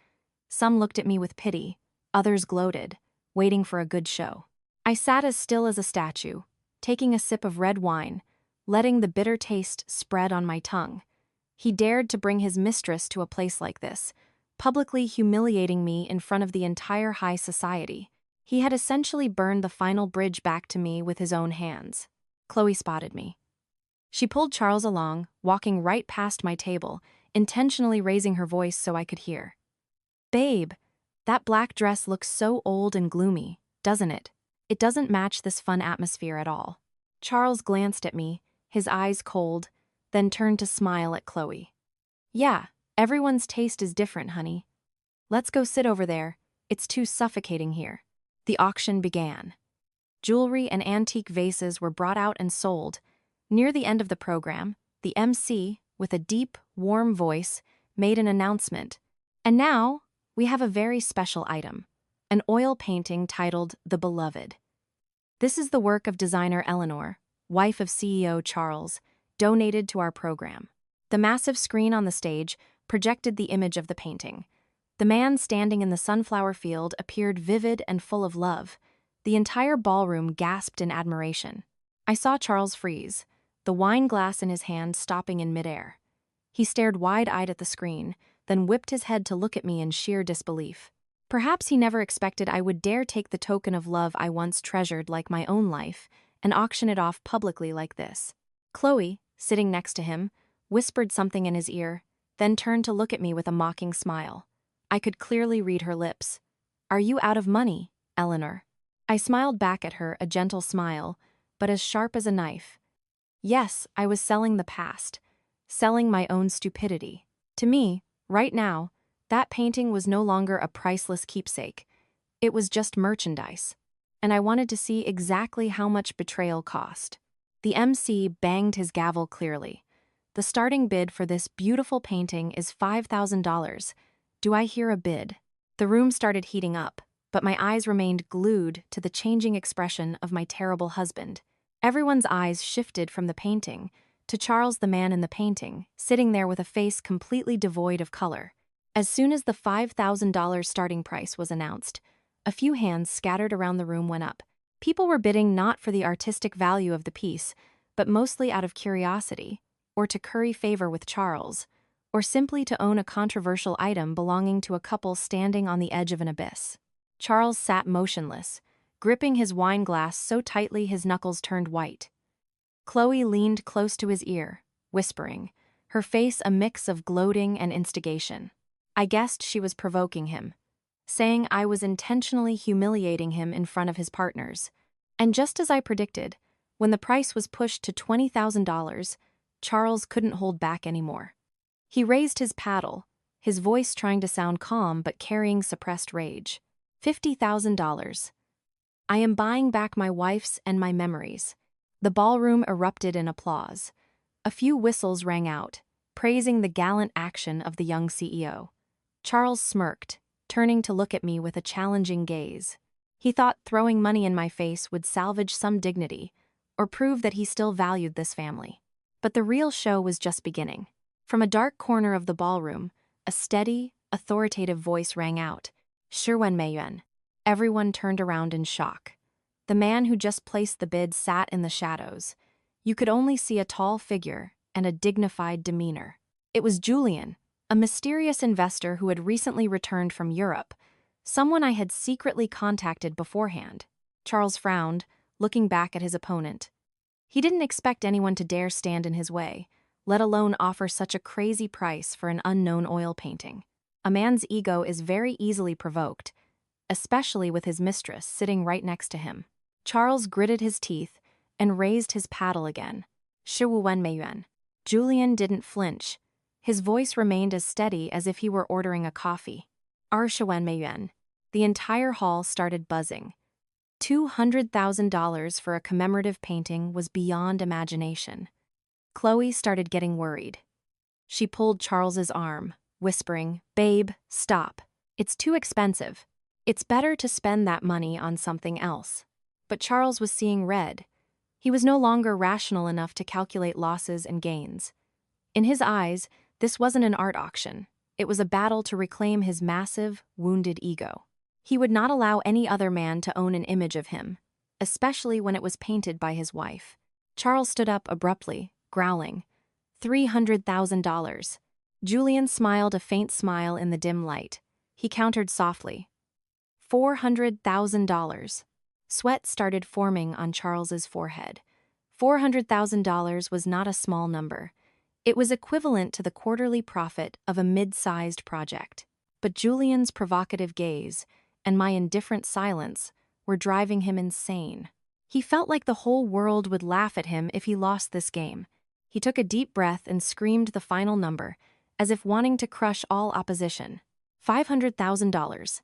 Some looked at me with pity, others gloated, waiting for a good show. I sat as still as a statue, taking a sip of red wine, letting the bitter taste spread on my tongue. He dared to bring his mistress to a place like this, publicly humiliating me in front of the entire high society. He had essentially burned the final bridge back to me with his own hands. Chloe spotted me. She pulled Charles along, walking right past my table, intentionally raising her voice so I could hear. "Babe, that black dress looks so old and gloomy, doesn't it? It doesn't match this fun atmosphere at all." Charles glanced at me, his eyes cold, then turned to smile at Chloe. "Yeah, everyone's taste is different, honey. Let's go sit over there, it's too suffocating here." The auction began. Jewelry and antique vases were brought out and sold. Near the end of the program, the MC, with a deep, warm voice, made an announcement. "And now, we have a very special item, an oil painting titled The Beloved. This is the work of designer Eleanor, wife of CEO Charles, donated to our program." The massive screen on the stage projected the image of the painting. The man standing in the sunflower field appeared vivid and full of love. The entire ballroom gasped in admiration. I saw Charles freeze, the wine glass in his hand stopping in midair. He stared wide-eyed at the screen, then whipped his head to look at me in sheer disbelief. Perhaps he never expected I would dare take the token of love I once treasured like my own life and auction it off publicly like this. Chloe, sitting next to him, whispered something in his ear, then turned to look at me with a mocking smile. I could clearly read her lips. "Are you out of money, Eleanor?" I smiled back at her, a gentle smile, but as sharp as a knife. Yes, I was selling the past, selling my own stupidity. To me, right now, that painting was no longer a priceless keepsake. It was just merchandise. And I wanted to see exactly how much betrayal cost. The MC banged his gavel clearly. "The starting bid for this beautiful painting is $5,000. Do I hear a bid?" The room started heating up, but my eyes remained glued to the changing expression of my terrible husband. Everyone's eyes shifted from the painting to Charles the man in the painting, sitting there with a face completely devoid of color. As soon as the $5,000 starting price was announced, a few hands scattered around the room went up. People were bidding not for the artistic value of the piece, but mostly out of curiosity, or to curry favor with Charles, or simply to own a controversial item belonging to a couple standing on the edge of an abyss. Charles sat motionless, gripping his wine glass so tightly his knuckles turned white. Chloe leaned close to his ear, whispering, her face a mix of gloating and instigation. I guessed she was provoking him, saying I was intentionally humiliating him in front of his partners. And just as I predicted, when the price was pushed to $20,000, Charles couldn't hold back anymore. He raised his paddle, his voice trying to sound calm but carrying suppressed rage. $50,000. I am buying back my wife's and my memories. The ballroom erupted in applause. A few whistles rang out, praising the gallant action of the young CEO. Charles smirked, turning to look at me with a challenging gaze. He thought throwing money in my face would salvage some dignity, or prove that he still valued this family. But the real show was just beginning. From a dark corner of the ballroom, a steady, authoritative voice rang out, "Shirwen Meiyuan." Everyone turned around in shock. The man who just placed the bid sat in the shadows. You could only see a tall figure and a dignified demeanor. It was Julian, a mysterious investor who had recently returned from Europe, someone I had secretly contacted beforehand. Charles frowned, looking back at his opponent. He didn't expect anyone to dare stand in his way, let alone offer such a crazy price for an unknown oil painting. A man's ego is very easily provoked, especially with his mistress sitting right next to him. Charles gritted his teeth and raised his paddle again. "Shiwuwen Meiyuan." Julian didn't flinch. His voice remained as steady as if he were ordering a coffee. "Shiwen Meiyuan." The entire hall started buzzing. $200,000 for a commemorative painting was beyond imagination. Chloe started getting worried. She pulled Charles's arm, whispering, "Babe, stop. It's too expensive. It's better to spend that money on something else." But Charles was seeing red. He was no longer rational enough to calculate losses and gains. In his eyes, this wasn't an art auction. It was a battle to reclaim his massive, wounded ego. He would not allow any other man to own an image of him, especially when it was painted by his wife. Charles stood up abruptly, growling, $300,000. Julian smiled a faint smile in the dim light. He countered softly, $400,000. Sweat started forming on Charles's forehead. $400,000 was not a small number. It was equivalent to the quarterly profit of a mid-sized project. But Julian's provocative gaze and my indifferent silence were driving him insane. He felt like the whole world would laugh at him if he lost this game. He took a deep breath and screamed the final number, as if wanting to crush all opposition. $500,000.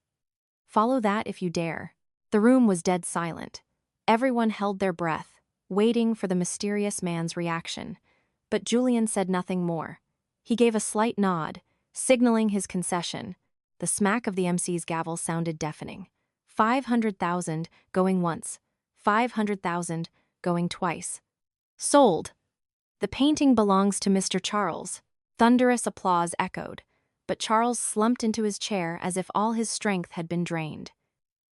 Follow that if you dare. The room was dead silent. Everyone held their breath, waiting for the mysterious man's reaction. But Julian said nothing more. He gave a slight nod, signaling his concession. The smack of the MC's gavel sounded deafening. 500,000 going once. 500,000 going twice. Sold. The painting belongs to Mr. Charles. Thunderous applause echoed, but Charles slumped into his chair as if all his strength had been drained.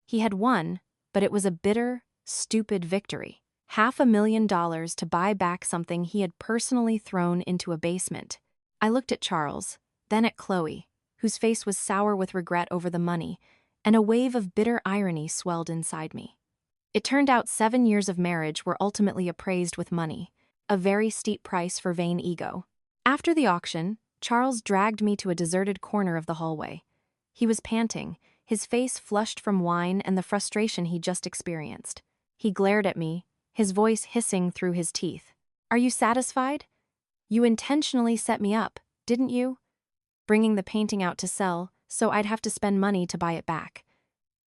He had won, but it was a bitter, stupid victory. $500,000 to buy back something he had personally thrown into a basement. I looked at Charles, then at Chloe, whose face was sour with regret over the money, and a wave of bitter irony swelled inside me. It turned out 7 years of marriage were ultimately appraised with money, a very steep price for vain ego. After the auction, Charles dragged me to a deserted corner of the hallway. He was panting, his face flushed from wine and the frustration he just experienced. He glared at me, his voice hissing through his teeth. "Are you satisfied? You intentionally set me up, didn't you? Bringing the painting out to sell, so I'd have to spend money to buy it back.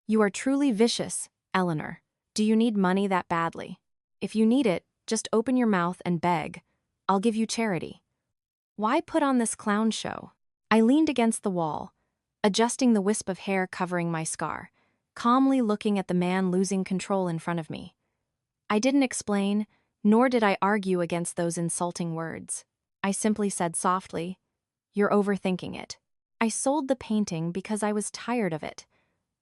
You are truly vicious, Eleanor. Do you need money that badly? If you need it, just open your mouth and beg. I'll give you charity. Why put on this clown show?" I leaned against the wall, adjusting the wisp of hair covering my scar, calmly looking at the man losing control in front of me. I didn't explain, Nor did I argue against those insulting words. I simply said softly, "You're overthinking it." I sold the painting because I was tired of it.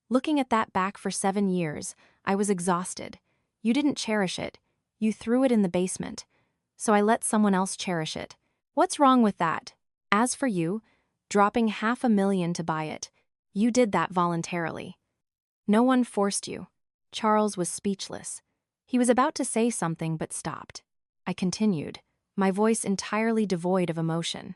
Looking at that back for 7 years, I was exhausted. You didn't cherish it. You threw it in the basement. So I let someone else cherish it. What's wrong with that? As for you, dropping $500,000 to buy it, you did that voluntarily. No one forced you. Charles was speechless. He was about to say something but stopped. I continued, my voice entirely devoid of emotion.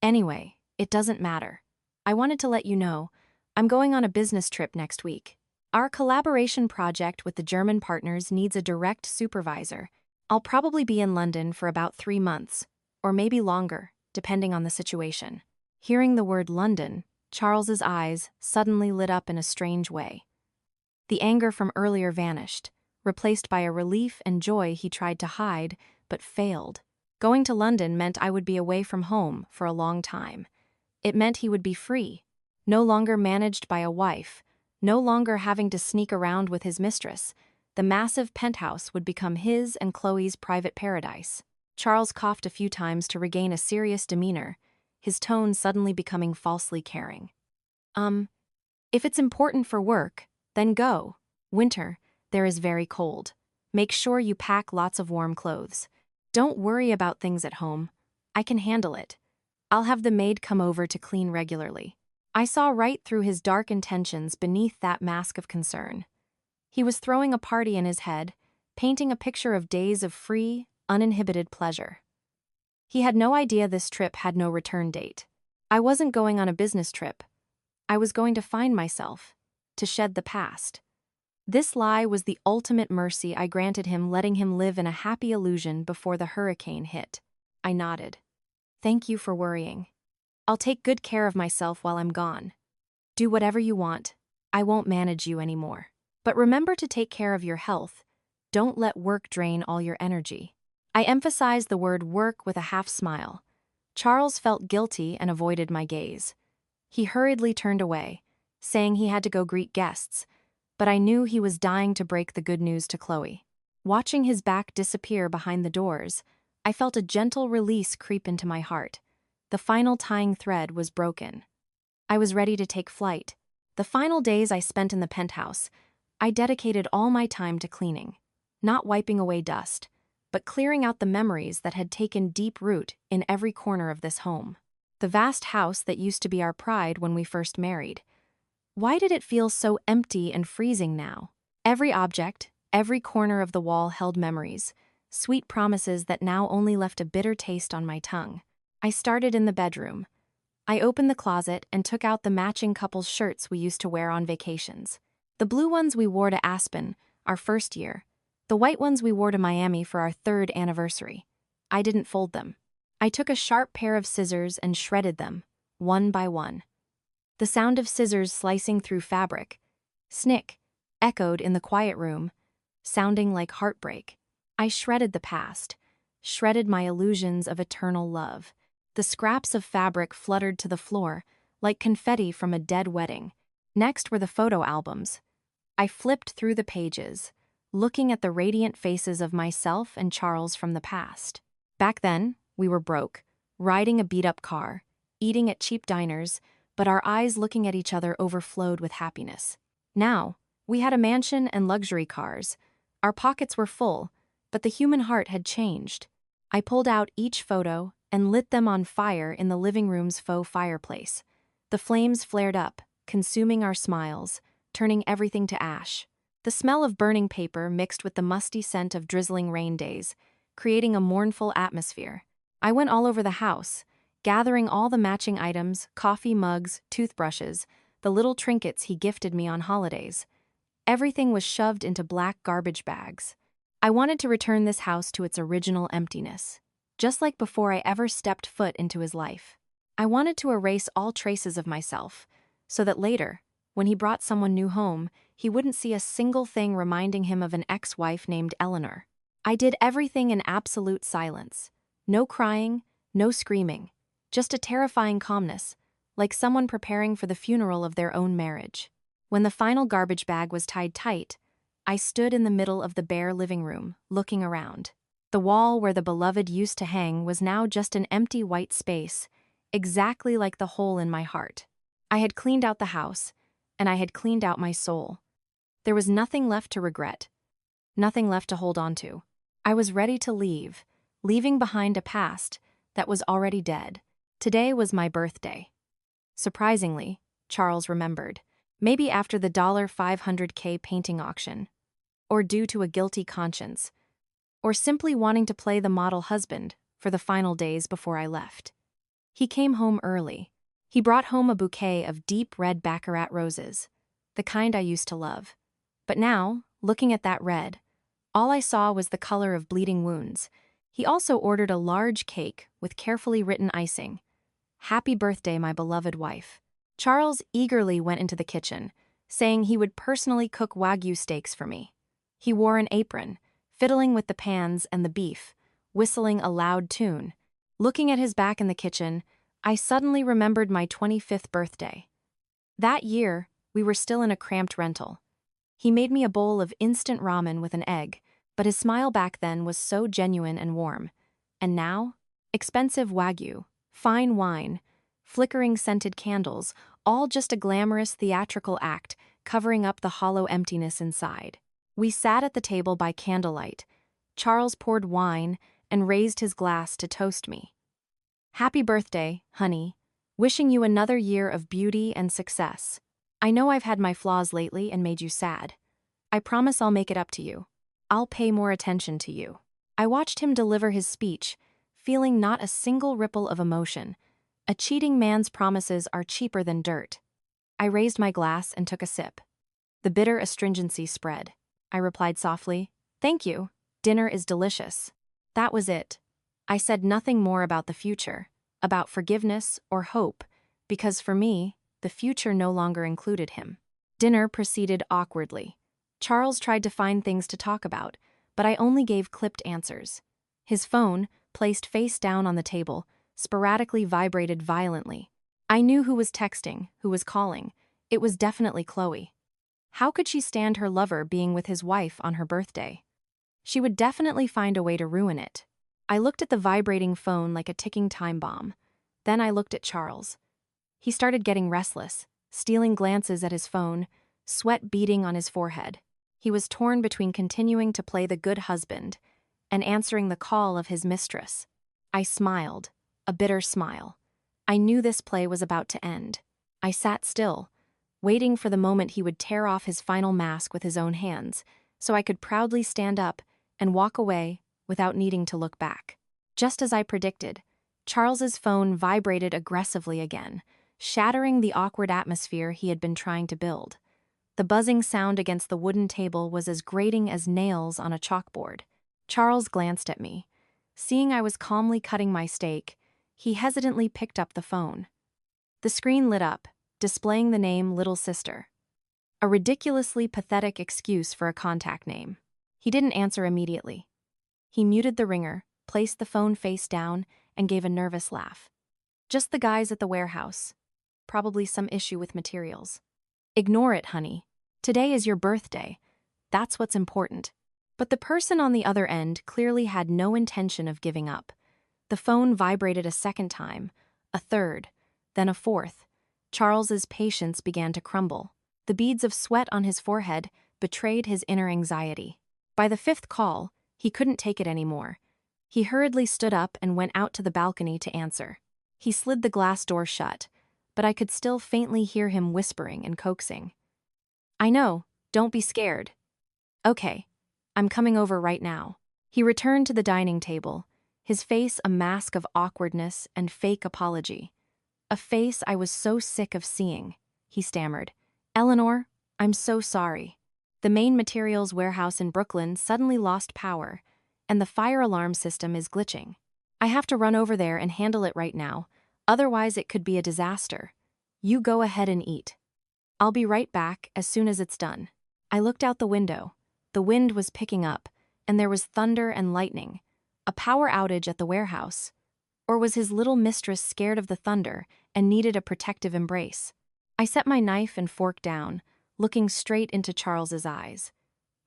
Anyway, it doesn't matter. I wanted to let you know, I'm going on a business trip next week. Our collaboration project with the German partners needs a direct supervisor. I'll probably be in London for about 3 months, or maybe longer, depending on the situation. Hearing the word London, Charles's eyes suddenly lit up in a strange way. The anger from earlier vanished, replaced by a relief and joy he tried to hide, but failed. Going to London meant I would be away from home for a long time. It meant he would be free, no longer managed by a wife, no longer having to sneak around with his mistress. The massive penthouse would become his and Chloe's private paradise. Charles coughed a few times to regain a serious demeanor, his tone suddenly becoming falsely caring. If it's important for work, then go. Winter, there is very cold. Make sure you pack lots of warm clothes. Don't worry about things at home. I can handle it. I'll have the maid come over to clean regularly. I saw right through his dark intentions beneath that mask of concern. He was throwing a party in his head, painting a picture of days of free, uninhibited pleasure. He had no idea this trip had no return date. I wasn't going on a business trip. I was going to find myself, to shed the past. This lie was the ultimate mercy I granted him, letting him live in a happy illusion before the hurricane hit. I nodded. Thank you for worrying. I'll take good care of myself while I'm gone. Do whatever you want. I won't manage you anymore. But remember to take care of your health. Don't let work drain all your energy. I emphasized the word work with a half smile. Charles felt guilty and avoided my gaze. He hurriedly turned away, saying he had to go greet guests, but I knew he was dying to break the good news to Chloe. Watching his back disappear behind the doors, I felt a gentle release creep into my heart. The final tying thread was broken. I was ready to take flight. The final days I spent in the penthouse, I dedicated all my time to cleaning, not wiping away dust, but clearing out the memories that had taken deep root in every corner of this home. The vast house that used to be our pride when we first married. Why did it feel so empty and freezing now? Every object, every corner of the wall held memories, sweet promises that now only left a bitter taste on my tongue. I started in the bedroom. I opened the closet and took out the matching couple's shirts we used to wear on vacations. The blue ones we wore to Aspen, our first year. The white ones we wore to Miami for our 3rd anniversary. I didn't fold them. I took a sharp pair of scissors and shredded them, one by one. The sound of scissors slicing through fabric, snick, echoed in the quiet room, sounding like heartbreak. I shredded the past, shredded my illusions of eternal love. The scraps of fabric fluttered to the floor, like confetti from a dead wedding. Next were the photo albums. I flipped through the pages, looking at the radiant faces of myself and Charles from the past. Back then, we were broke, riding a beat-up car, eating at cheap diners, but our eyes looking at each other overflowed with happiness. Now, we had a mansion and luxury cars. Our pockets were full, but the human heart had changed. I pulled out each photo and lit them on fire in the living room's faux fireplace. The flames flared up, consuming our smiles, turning everything to ash. The smell of burning paper mixed with the musty scent of drizzling rain days, creating a mournful atmosphere. I went all over the house, gathering all the matching items, coffee mugs, toothbrushes, the little trinkets he gifted me on holidays. Everything was shoved into black garbage bags. I wanted to return this house to its original emptiness, just like before I ever stepped foot into his life. I wanted to erase all traces of myself, so that later, when he brought someone new home, he wouldn't see a single thing reminding him of an ex-wife named Eleanor. I did everything in absolute silence. No crying, no screaming, just a terrifying calmness, like someone preparing for the funeral of their own marriage. When the final garbage bag was tied tight, I stood in the middle of the bare living room, looking around. The wall where the beloved used to hang was now just an empty white space, exactly like the hole in my heart. I had cleaned out the house, and I had cleaned out my soul. There was nothing left to regret, nothing left to hold on to. I was ready to leave, leaving behind a past that was already dead. Today was my birthday. Surprisingly, Charles remembered. Maybe after the $500K painting auction, or due to a guilty conscience, or simply wanting to play the model husband for the final days before I left. He came home early. He brought home a bouquet of deep red baccarat roses, the kind I used to love. But now, looking at that red, all I saw was the color of bleeding wounds. He also ordered a large cake with carefully written icing. "Happy birthday, my beloved wife." Charles eagerly went into the kitchen, saying he would personally cook Wagyu steaks for me. He wore an apron, fiddling with the pans and the beef, whistling a loud tune. Looking at his back in the kitchen, I suddenly remembered my 25th birthday. That year, we were still in a cramped rental. He made me a bowl of instant ramen with an egg, but his smile back then was so genuine and warm. And now? Expensive Wagyu, fine wine, flickering scented candles, all just a glamorous theatrical act covering up the hollow emptiness inside. We sat at the table by candlelight. Charles poured wine and raised his glass to toast me. "Happy birthday, honey. Wishing you another year of beauty and success. I know I've had my flaws lately and made you sad. I promise I'll make it up to you. I'll pay more attention to you." I watched him deliver his speech, feeling not a single ripple of emotion. A cheating man's promises are cheaper than dirt. I raised my glass and took a sip. The bitter astringency spread. I replied softly, "Thank you. Dinner is delicious." That was it. I said nothing more about the future, about forgiveness or hope, because for me, the future no longer included him. Dinner proceeded awkwardly. Charles tried to find things to talk about, but I only gave clipped answers. His phone, placed face down on the table, sporadically vibrated violently. I knew who was texting, who was calling. It was definitely Chloe. How could she stand her lover being with his wife on her birthday? She would definitely find a way to ruin it. I looked at the vibrating phone like a ticking time bomb. Then I looked at Charles. He started getting restless, stealing glances at his phone, sweat beading on his forehead. He was torn between continuing to play the good husband and answering the call of his mistress. I smiled, a bitter smile. I knew this play was about to end. I sat still, waiting for the moment he would tear off his final mask with his own hands, so I could proudly stand up and walk away without needing to look back. Just as I predicted, Charles's phone vibrated aggressively again, shattering the awkward atmosphere he had been trying to build. The buzzing sound against the wooden table was as grating as nails on a chalkboard. Charles glanced at me. Seeing I was calmly cutting my steak, he hesitantly picked up the phone. The screen lit up, displaying the name Little Sister. A ridiculously pathetic excuse for a contact name. He didn't answer immediately. He muted the ringer, placed the phone face down, and gave a nervous laugh. "Just the guys at the warehouse. Probably some issue with materials." "Ignore it, honey. Today is your birthday. That's what's important." But the person on the other end clearly had no intention of giving up. The phone vibrated a second time, a third, then a fourth. Charles's patience began to crumble. The beads of sweat on his forehead betrayed his inner anxiety. By the fifth call, he couldn't take it anymore. He hurriedly stood up and went out to the balcony to answer. He slid the glass door shut, but I could still faintly hear him whispering and coaxing. "I know, don't be scared." "Okay, I'm coming over right now." He returned to the dining table, his face a mask of awkwardness and fake apology. A face I was so sick of seeing, he stammered. "Eleanor, I'm so sorry. The main materials warehouse in Brooklyn suddenly lost power, and the fire alarm system is glitching. I have to run over there and handle it right now, otherwise it could be a disaster. You go ahead and eat. I'll be right back as soon as it's done." I looked out the window. The wind was picking up, and there was thunder and lightning. A power outage at the warehouse. Or was his little mistress scared of the thunder and needed a protective embrace? I set my knife and fork down, looking straight into Charles's eyes.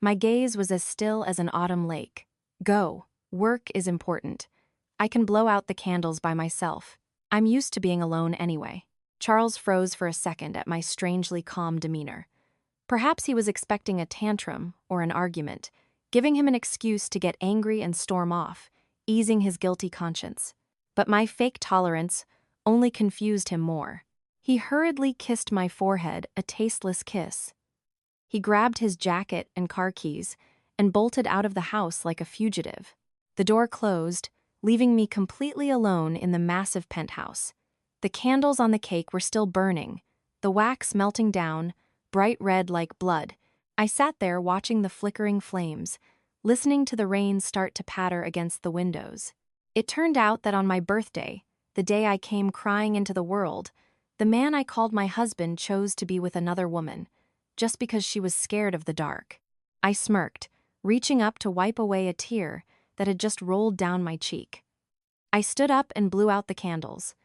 My gaze was as still as an autumn lake. "Go. Work is important. I can blow out the candles by myself. I'm used to being alone anyway. Charles froze for a second at my strangely calm demeanor. Perhaps he was expecting a tantrum or an argument, giving him an excuse to get angry and storm off, easing his guilty conscience. But my fake tolerance only confused him more. He hurriedly kissed my forehead, a tasteless kiss. He grabbed his jacket and car keys and bolted out of the house like a fugitive. The door closed, leaving me completely alone in the massive penthouse. The candles on the cake were still burning, the wax melting down, bright red like blood. I sat there watching the flickering flames, listening to the rain start to patter against the windows. It turned out that on my birthday, the day I came crying into the world, the man I called my husband chose to be with another woman, just because she was scared of the dark. I smirked, reaching up to wipe away a tear that had just rolled down my cheek. I stood up and blew out the candles.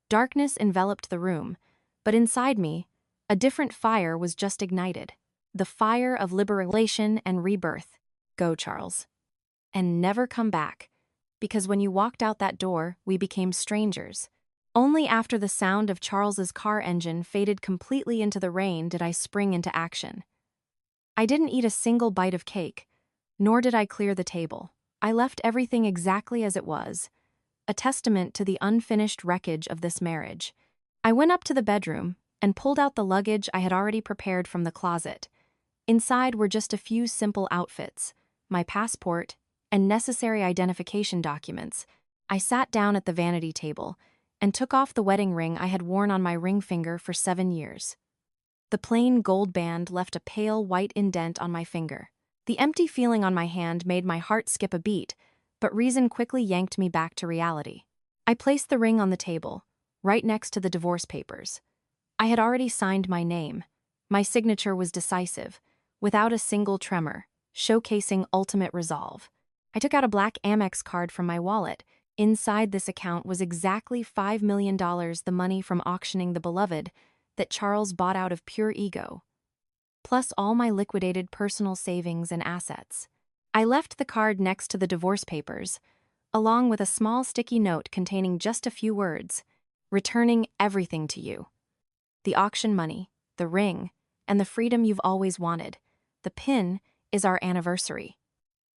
Darkness enveloped the room, but inside me, a different fire was just ignited. The fire of liberation and rebirth. Go, Charles. And never come back, because when you walked out that door, we became strangers. Only after the sound of Charles's car engine faded completely into the rain did I spring into action. I didn't eat a single bite of cake, nor did I clear the table. I left everything exactly as it was, a testament to the unfinished wreckage of this marriage. I went up to the bedroom and pulled out the luggage I had already prepared from the closet. Inside were just a few simple outfits, my passport, and necessary identification documents. I sat down at the vanity table and took off the wedding ring I had worn on my ring finger for 7 years. The plain gold band left a pale white indent on my finger. The empty feeling on my hand made my heart skip a beat, but reason quickly yanked me back to reality. I placed the ring on the table, right next to the divorce papers. I had already signed my name. My signature was decisive, without a single tremor, showcasing ultimate resolve. I took out a black Amex card from my wallet. Inside this account was exactly $5 million, the money from auctioning the beloved that Charles bought out of pure ego, plus all my liquidated personal savings and assets. I left the card next to the divorce papers, along with a small sticky note containing just a few words, returning everything to you. The auction money, the ring, and the freedom you've always wanted. The pin is our anniversary.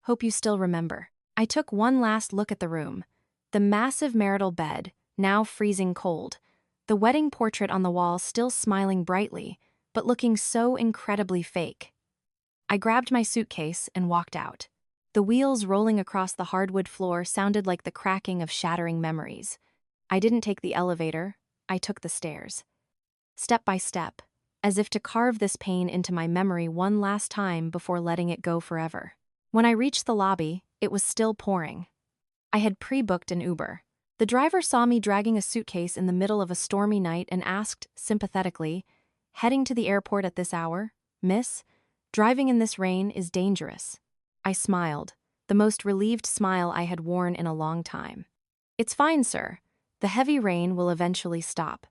Hope you still remember. I took one last look at the room. The massive marital bed, now freezing cold. The wedding portrait on the wall still smiling brightly, but looking so incredibly fake. I grabbed my suitcase and walked out. The wheels rolling across the hardwood floor sounded like the cracking of shattering memories. I didn't take the elevator, I took the stairs. Step by step, as if to carve this pain into my memory one last time before letting it go forever. When I reached the lobby, it was still pouring. I had pre-booked an Uber. The driver saw me dragging a suitcase in the middle of a stormy night and asked, sympathetically, "Heading to the airport at this hour, miss? Driving in this rain is dangerous." I smiled, the most relieved smile I had worn in a long time. "It's fine, sir. The heavy rain will eventually stop.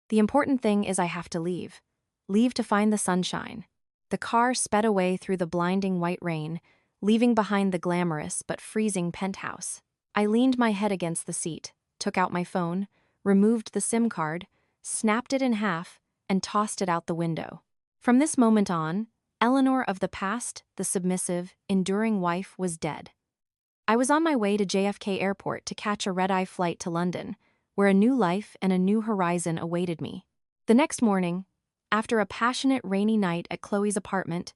The important thing is I have to leave. Leave to find the sunshine." The car sped away through the blinding white rain, leaving behind the glamorous but freezing penthouse. I leaned my head against the seat, took out my phone, removed the SIM card, snapped it in half, and tossed it out the window. From this moment on, Eleanor of the past, the submissive, enduring wife, was dead. I was on my way to JFK Airport to catch a red-eye flight to London, where a new life and a new horizon awaited me. The next morning, after a passionate rainy night at Chloe's apartment,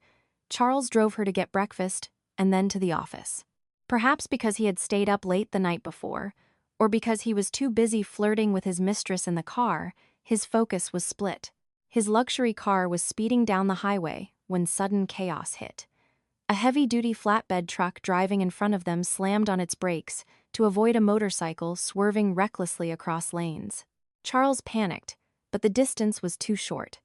Charles drove her to get breakfast and then to the office. Perhaps because he had stayed up late the night before, or because he was too busy flirting with his mistress in the car, his focus was split. His luxury car was speeding down the highway when sudden chaos hit. A heavy-duty flatbed truck driving in front of them slammed on its brakes to avoid a motorcycle swerving recklessly across lanes. Charles panicked, but the distance was too short.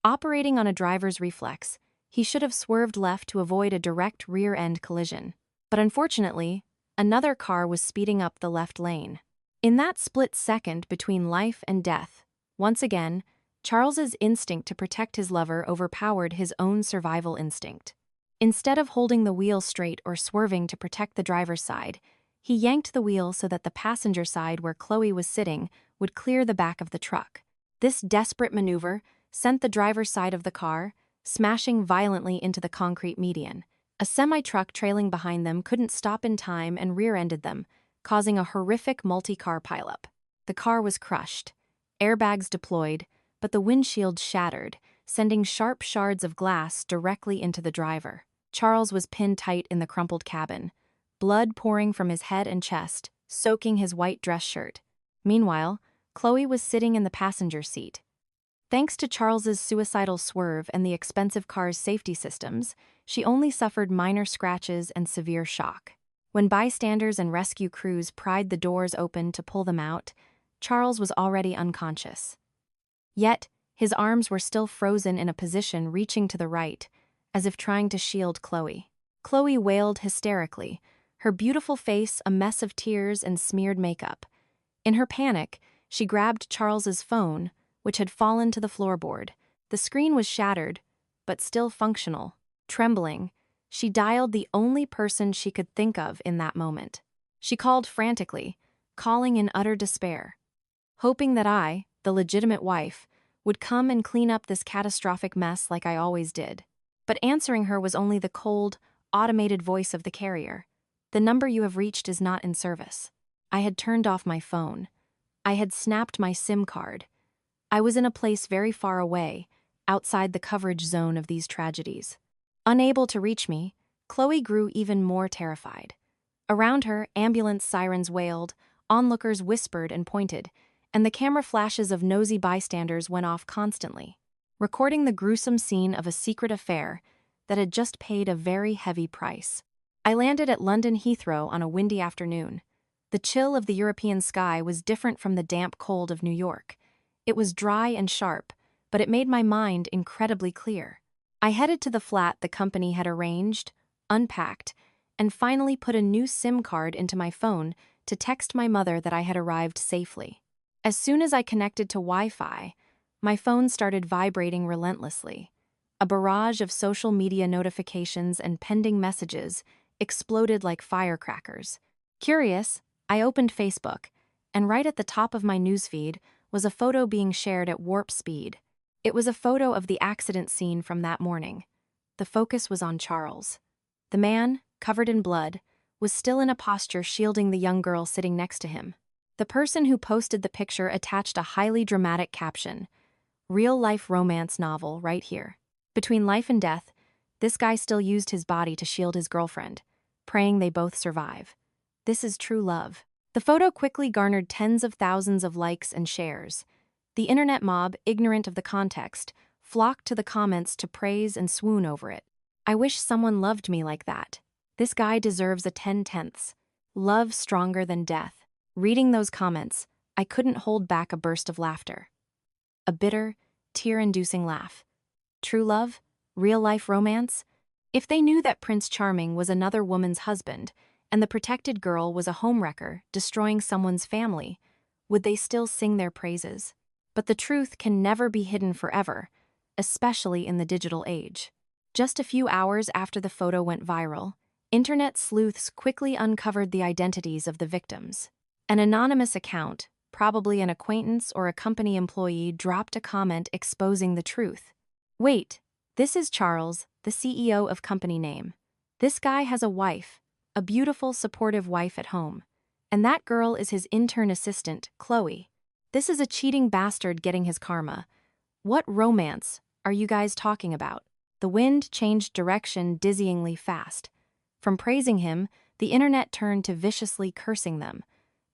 Operating on a driver's reflex, he should have swerved left to avoid a direct rear-end collision. But unfortunately, another car was speeding up the left lane. In that split second between life and death, once again, Charles's instinct to protect his lover overpowered his own survival instinct. Instead of holding the wheel straight or swerving to protect the driver's side, he yanked the wheel so that the passenger side where Chloe was sitting would clear the back of the truck. This desperate maneuver sent the driver's side of the car smashing violently into the concrete median. A semi-truck trailing behind them couldn't stop in time and rear-ended them, causing a horrific multi-car pileup. The car was crushed, airbags deployed, but the windshield shattered, sending sharp shards of glass directly into the driver. Charles was pinned tight in the crumpled cabin, blood pouring from his head and chest, soaking his white dress shirt. Meanwhile, Chloe was sitting in the passenger seat. Thanks to Charles's suicidal swerve and the expensive car's safety systems, she only suffered minor scratches and severe shock. When bystanders and rescue crews pried the doors open to pull them out, Charles was already unconscious. Yet, his arms were still frozen in a position reaching to the right, as if trying to shield Chloe. Chloe wailed hysterically, her beautiful face a mess of tears and smeared makeup. In her panic, she grabbed Charles's phone, which had fallen to the floorboard. The screen was shattered, but still functional. Trembling, she dialed the only person she could think of in that moment. She called frantically, calling in utter despair, hoping that I, the legitimate wife, would come and clean up this catastrophic mess like I always did. But answering her was only the cold, automated voice of the carrier. "The number you have reached is not in service." I had turned off my phone. I had snapped my SIM card. I was in a place very far away, outside the coverage zone of these tragedies. Unable to reach me, Chloe grew even more terrified. Around her, ambulance sirens wailed, onlookers whispered and pointed, and the camera flashes of nosy bystanders went off constantly, recording the gruesome scene of a secret affair that had just paid a very heavy price. I landed at London Heathrow on a windy afternoon. The chill of the European sky was different from the damp cold of New York. It was dry and sharp, but it made my mind incredibly clear. I headed to the flat the company had arranged, unpacked, and finally put a new SIM card into my phone to text my mother that I had arrived safely. As soon as I connected to Wi-Fi, my phone started vibrating relentlessly. A barrage of social media notifications and pending messages exploded like firecrackers. Curious, I opened Facebook, and right at the top of my newsfeed was a photo being shared at warp speed. It was a photo of the accident scene from that morning. The focus was on Charles. The man, covered in blood, was still in a posture shielding the young girl sitting next to him. The person who posted the picture attached a highly dramatic caption, "Real-life romance novel right here." Between life and death, this guy still used his body to shield his girlfriend, praying they both survive. This is true love. The photo quickly garnered tens of thousands of likes and shares. The internet mob, ignorant of the context, flocked to the comments to praise and swoon over it. I wish someone loved me like that. This guy deserves a 10/10. Love stronger than death. Reading those comments, I couldn't hold back a burst of laughter. A bitter, tear-inducing laugh. True love? Real-life romance? If they knew that Prince Charming was another woman's husband, and the protected girl was a homewrecker destroying someone's family, would they still sing their praises? But the truth can never be hidden forever, especially in the digital age. Just a few hours after the photo went viral, internet sleuths quickly uncovered the identities of the victims. An anonymous account, probably an acquaintance or a company employee, dropped a comment exposing the truth. "Wait, this is Charles, the CEO of company name. This guy has a wife, a beautiful, supportive wife at home. And that girl is his intern assistant, Chloe. This is a cheating bastard getting his karma. What romance are you guys talking about?" The wind changed direction dizzyingly fast. From praising him, the internet turned to viciously cursing them.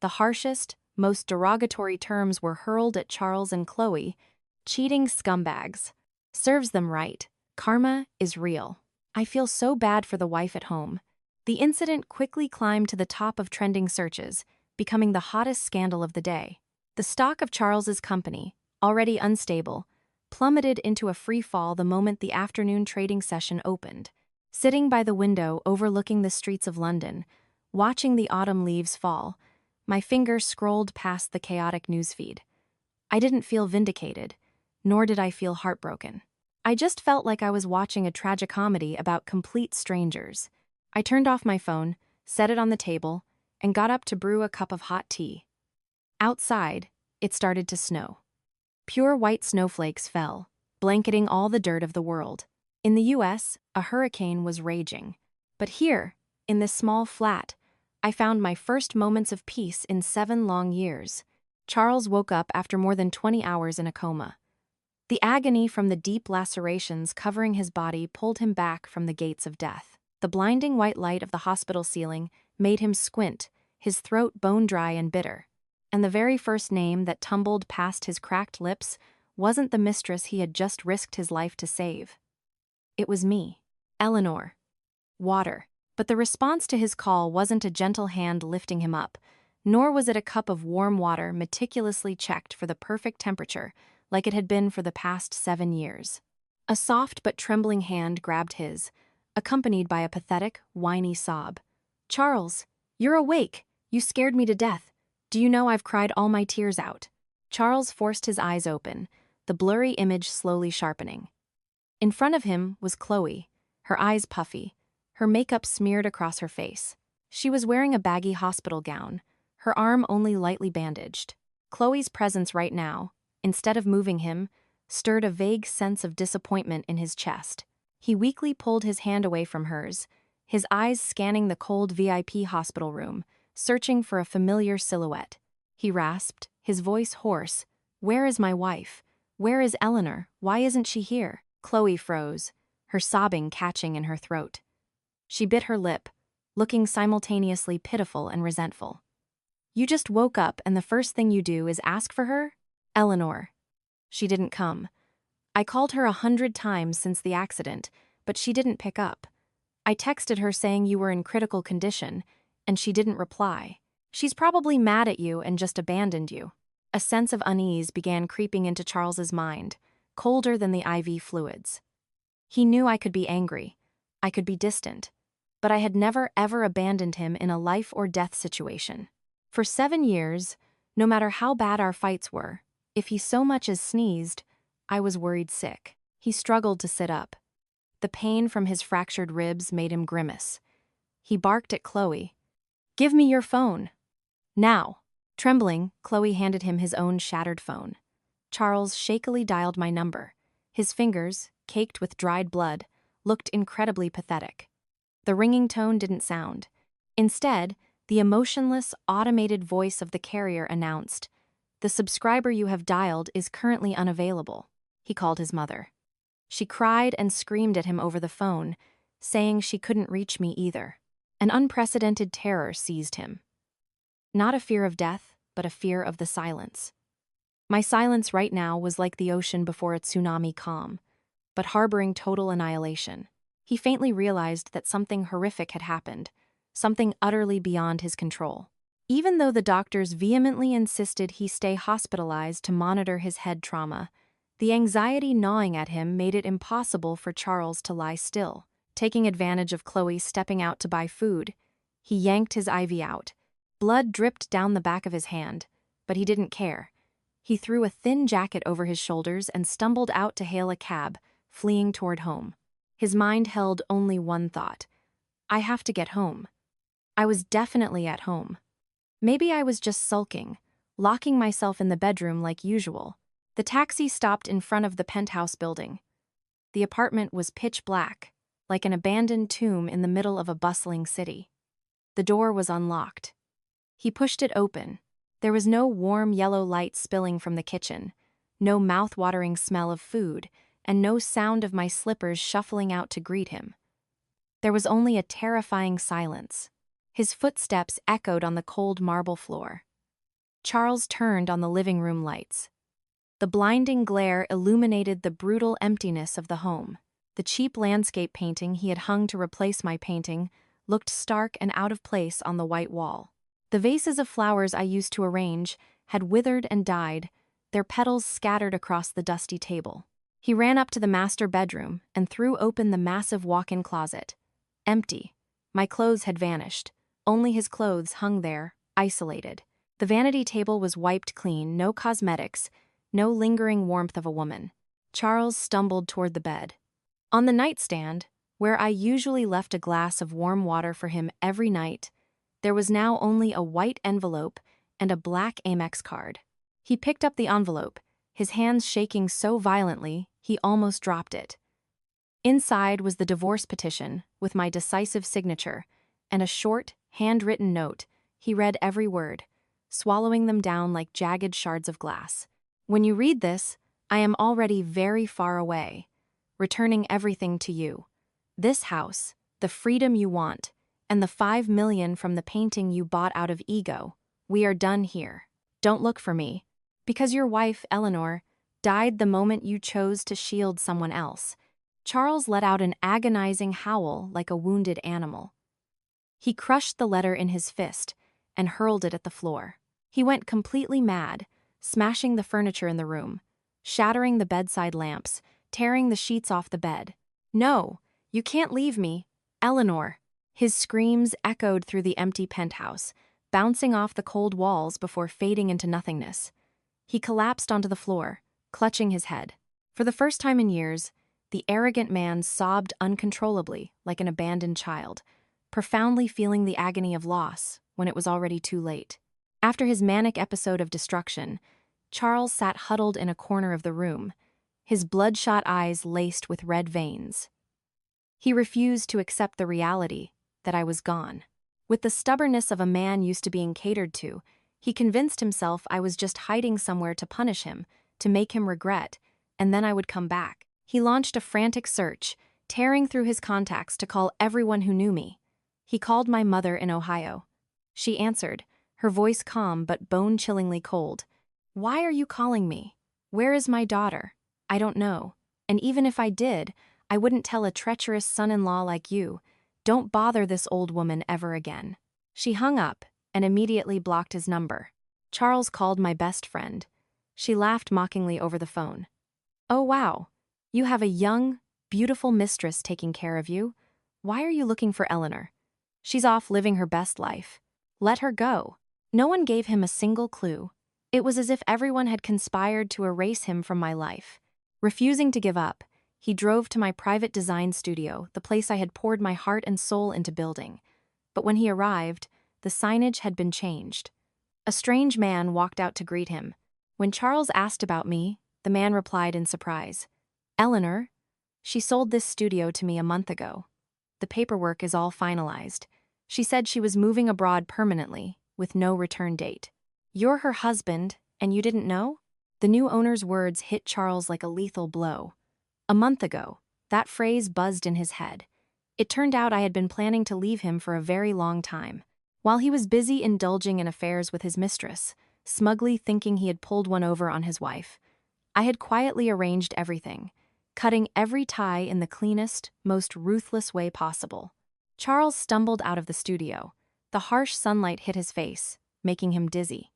The harshest, most derogatory terms were hurled at Charles and Chloe. Cheating scumbags. Serves them right. Karma is real. I feel so bad for the wife at home. The incident quickly climbed to the top of trending searches, becoming the hottest scandal of the day. The stock of Charles's company, already unstable, plummeted into a free fall the moment the afternoon trading session opened. Sitting by the window overlooking the streets of London, watching the autumn leaves fall, my finger scrolled past the chaotic newsfeed. I didn't feel vindicated, nor did I feel heartbroken. I just felt like I was watching a tragicomedy about complete strangers. I turned off my phone, set it on the table, and got up to brew a cup of hot tea. Outside, it started to snow. Pure white snowflakes fell, blanketing all the dirt of the world. In the US, a hurricane was raging. But here, in this small flat, I found my first moments of peace in 7 long years. Charles woke up after more than 20 hours in a coma. The agony from the deep lacerations covering his body pulled him back from the gates of death. The blinding white light of the hospital ceiling made him squint, his throat bone-dry and bitter. And the very first name that tumbled past his cracked lips wasn't the mistress he had just risked his life to save. It was me, Eleanor. Water. But the response to his call wasn't a gentle hand lifting him up, nor was it a cup of warm water meticulously checked for the perfect temperature, like it had been for the past 7 years. A soft but trembling hand grabbed his, accompanied by a pathetic, whiny sob. "Charles, you're awake! You scared me to death. Do you know I've cried all my tears out?" Charles forced his eyes open, the blurry image slowly sharpening. In front of him was Chloe, her eyes puffy, her makeup smeared across her face. She was wearing a baggy hospital gown, her arm only lightly bandaged. Chloe's presence right now, instead of moving him, stirred a vague sense of disappointment in his chest. He weakly pulled his hand away from hers, his eyes scanning the cold VIP hospital room, searching for a familiar silhouette. He rasped, his voice hoarse, "Where is my wife? Where is Eleanor? Why isn't she here?" Chloe froze, her sobbing catching in her throat. She bit her lip, looking simultaneously pitiful and resentful. "You just woke up and the first thing you do is ask for her? Eleanor." She didn't come. I called her 100 times since the accident, but she didn't pick up. I texted her saying you were in critical condition, and she didn't reply. She's probably mad at you and just abandoned you. A sense of unease began creeping into Charles's mind, colder than the IV fluids. He knew I could be angry, I could be distant, but I had never ever abandoned him in a life or death situation. For 7 years, no matter how bad our fights were, if he so much as sneezed, I was worried sick. He struggled to sit up. The pain from his fractured ribs made him grimace. He barked at Chloe. "Give me your phone. Now." Trembling, Chloe handed him his own shattered phone. Charles shakily dialed my number. His fingers, caked with dried blood, looked incredibly pathetic. The ringing tone didn't sound. Instead, the emotionless, automated voice of the carrier announced, "The subscriber you have dialed is currently unavailable." He called his mother. She cried and screamed at him over the phone, saying she couldn't reach me either. An unprecedented terror seized him. Not a fear of death, but a fear of the silence. My silence right now was like the ocean before a tsunami calm, but harboring total annihilation. He faintly realized that something horrific had happened, something utterly beyond his control. Even though the doctors vehemently insisted he stay hospitalized to monitor his head trauma, the anxiety gnawing at him made it impossible for Charles to lie still. Taking advantage of Chloe stepping out to buy food, he yanked his IV out. Blood dripped down the back of his hand, but he didn't care. He threw a thin jacket over his shoulders and stumbled out to hail a cab, fleeing toward home. His mind held only one thought: I have to get home. I was definitely at home. Maybe I was just sulking, locking myself in the bedroom like usual. The taxi stopped in front of the penthouse building. The apartment was pitch black, like an abandoned tomb in the middle of a bustling city. The door was unlocked. He pushed it open. There was no warm yellow light spilling from the kitchen, no mouth-watering smell of food, and no sound of my slippers shuffling out to greet him. There was only a terrifying silence. His footsteps echoed on the cold marble floor. Charles turned on the living room lights. The blinding glare illuminated the brutal emptiness of the home. The cheap landscape painting he had hung to replace my painting looked stark and out of place on the white wall. The vases of flowers I used to arrange had withered and died, their petals scattered across the dusty table. He ran up to the master bedroom and threw open the massive walk-in closet. Empty. My clothes had vanished. Only his clothes hung there, isolated. The vanity table was wiped clean, no cosmetics, no lingering warmth of a woman. Charles stumbled toward the bed. On the nightstand, where I usually left a glass of warm water for him every night, there was now only a white envelope and a black Amex card. He picked up the envelope, his hands shaking so violently he almost dropped it. Inside was the divorce petition, with my decisive signature, and a short, handwritten note. He read every word, swallowing them down like jagged shards of glass. When you read this, I am already very far away, returning everything to you. This house, the freedom you want, and the $5 million from the painting you bought out of ego. We are done here. Don't look for me. Because your wife, Eleanor, died the moment you chose to shield someone else. Charles let out an agonizing howl like a wounded animal. He crushed the letter in his fist and hurled it at the floor. He went completely mad, smashing the furniture in the room, shattering the bedside lamps, tearing the sheets off the bed. No, you can't leave me, Eleanor. His screams echoed through the empty penthouse, bouncing off the cold walls before fading into nothingness. He collapsed onto the floor, clutching his head. For the first time in years, the arrogant man sobbed uncontrollably like an abandoned child, profoundly feeling the agony of loss when it was already too late. After his manic episode of destruction, Charles sat huddled in a corner of the room, his bloodshot eyes laced with red veins. He refused to accept the reality that I was gone. With the stubbornness of a man used to being catered to, he convinced himself I was just hiding somewhere to punish him, to make him regret, and then I would come back. He launched a frantic search, tearing through his contacts to call everyone who knew me. He called my mother in Ohio. She answered, her voice calm but bone-chillingly cold. Why are you calling me? Where is my daughter? I don't know. And even if I did, I wouldn't tell a treacherous son-in-law like you. Don't bother this old woman ever again. She hung up and immediately blocked his number. Charles called my best friend. She laughed mockingly over the phone. Oh wow, you have a young, beautiful mistress taking care of you. Why are you looking for Eleanor? She's off living her best life. Let her go. No one gave him a single clue. It was as if everyone had conspired to erase him from my life. Refusing to give up, he drove to my private design studio, the place I had poured my heart and soul into building. But when he arrived, the signage had been changed. A strange man walked out to greet him. When Charles asked about me, the man replied in surprise. Eleanor? She sold this studio to me a month ago. The paperwork is all finalized. She said she was moving abroad permanently, with no return date. You're her husband, and you didn't know? The new owner's words hit Charles like a lethal blow. A month ago, that phrase buzzed in his head. It turned out I had been planning to leave him for a very long time. While he was busy indulging in affairs with his mistress, smugly thinking he had pulled one over on his wife, I had quietly arranged everything, cutting every tie in the cleanest, most ruthless way possible. Charles stumbled out of the studio. The harsh sunlight hit his face, making him dizzy.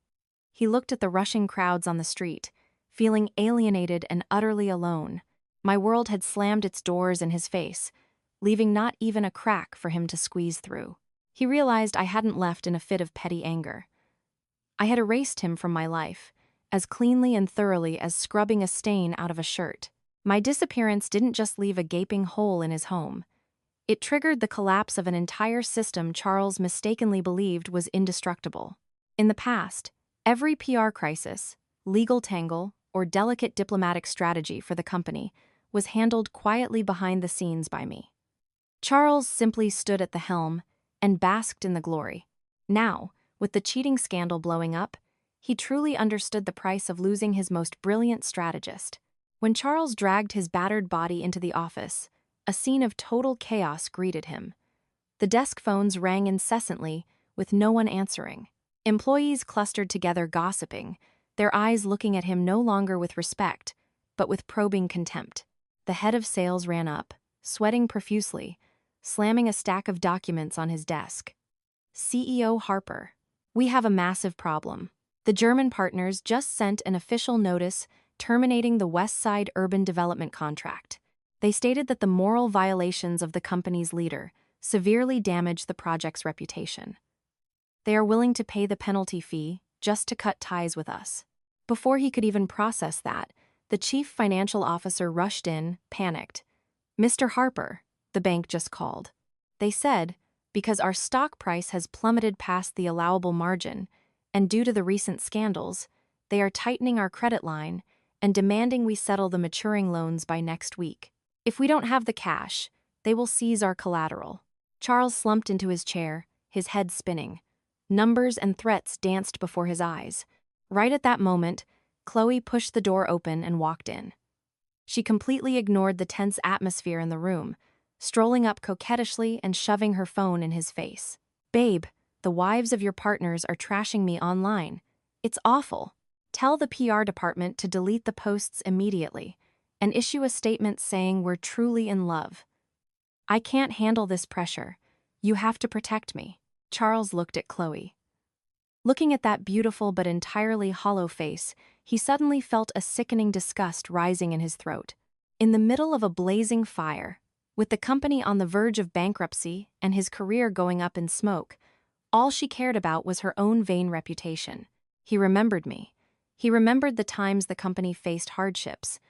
He looked at the rushing crowds on the street, feeling alienated and utterly alone. My world had slammed its doors in his face, leaving not even a crack for him to squeeze through. He realized I hadn't left in a fit of petty anger. I had erased him from my life, as cleanly and thoroughly as scrubbing a stain out of a shirt. My disappearance didn't just leave a gaping hole in his home. It triggered the collapse of an entire system Charles mistakenly believed was indestructible. In the past, every PR crisis, legal tangle, or delicate diplomatic strategy for the company was handled quietly behind the scenes by me. Charles simply stood at the helm and basked in the glory. Now, with the cheating scandal blowing up, he truly understood the price of losing his most brilliant strategist. When Charles dragged his battered body into the office, a scene of total chaos greeted him. The desk phones rang incessantly, with no one answering. Employees clustered together gossiping, their eyes looking at him no longer with respect, but with probing contempt. The head of sales ran up, sweating profusely, slamming a stack of documents on his desk. CEO Harper, we have a massive problem. The German partners just sent an official notice terminating the West Side Urban Development contract. They stated that the moral violations of the company's leader severely damaged the project's reputation. They are willing to pay the penalty fee just to cut ties with us. Before he could even process that, The chief financial officer rushed in, panicked. "Mr. Harper," the bank just called. They said, "Because our stock price has plummeted past the allowable margin, and due to the recent scandals, they are tightening our credit line and demanding we settle the maturing loans by next week. If we don't have the cash, they will seize our collateral." Charles slumped into his chair, his head spinning. Numbers and threats danced before his eyes. Right at that moment, Chloe pushed the door open and walked in. She completely ignored the tense atmosphere in the room, strolling up coquettishly and shoving her phone in his face. "Babe, the wives of your partners are trashing me online. It's awful. Tell the PR department to delete the posts immediately and issue a statement saying we're truly in love. I can't handle this pressure. You have to protect me." Charles looked at Chloe. Looking at that beautiful but entirely hollow face, he suddenly felt a sickening disgust rising in his throat. In the middle of a blazing fire, with the company on the verge of bankruptcy and his career going up in smoke, all she cared about was her own vain reputation. He remembered me. He remembered the times the company faced hardships.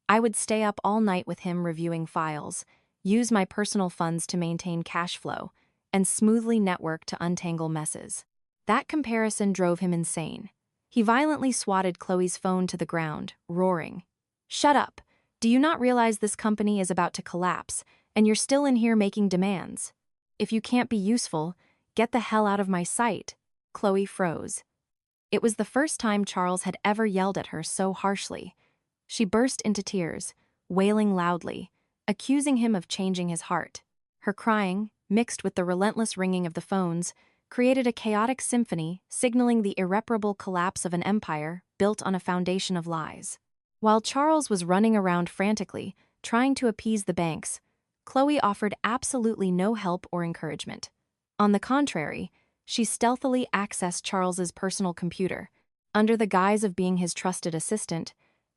I would stay up all night with him reviewing files, use my personal funds to maintain cash flow, and smoothly network to untangle messes. That comparison drove him insane. He violently swatted Chloe's phone to the ground, roaring, "Shut up! Do you not realize this company is about to collapse, and you're still in here making demands? If you can't be useful, get the hell out of my sight." Chloe froze. It was the first time Charles had ever yelled at her so harshly. She burst into tears, wailing loudly, accusing him of changing his heart. Her crying, mixed with the relentless ringing of the phones, created a chaotic symphony signaling the irreparable collapse of an empire built on a foundation of lies. While Charles was running around frantically, trying to appease the banks, Chloe offered absolutely no help or encouragement. On the contrary, she stealthily accessed Charles's personal computer. Under the guise of being his trusted assistant,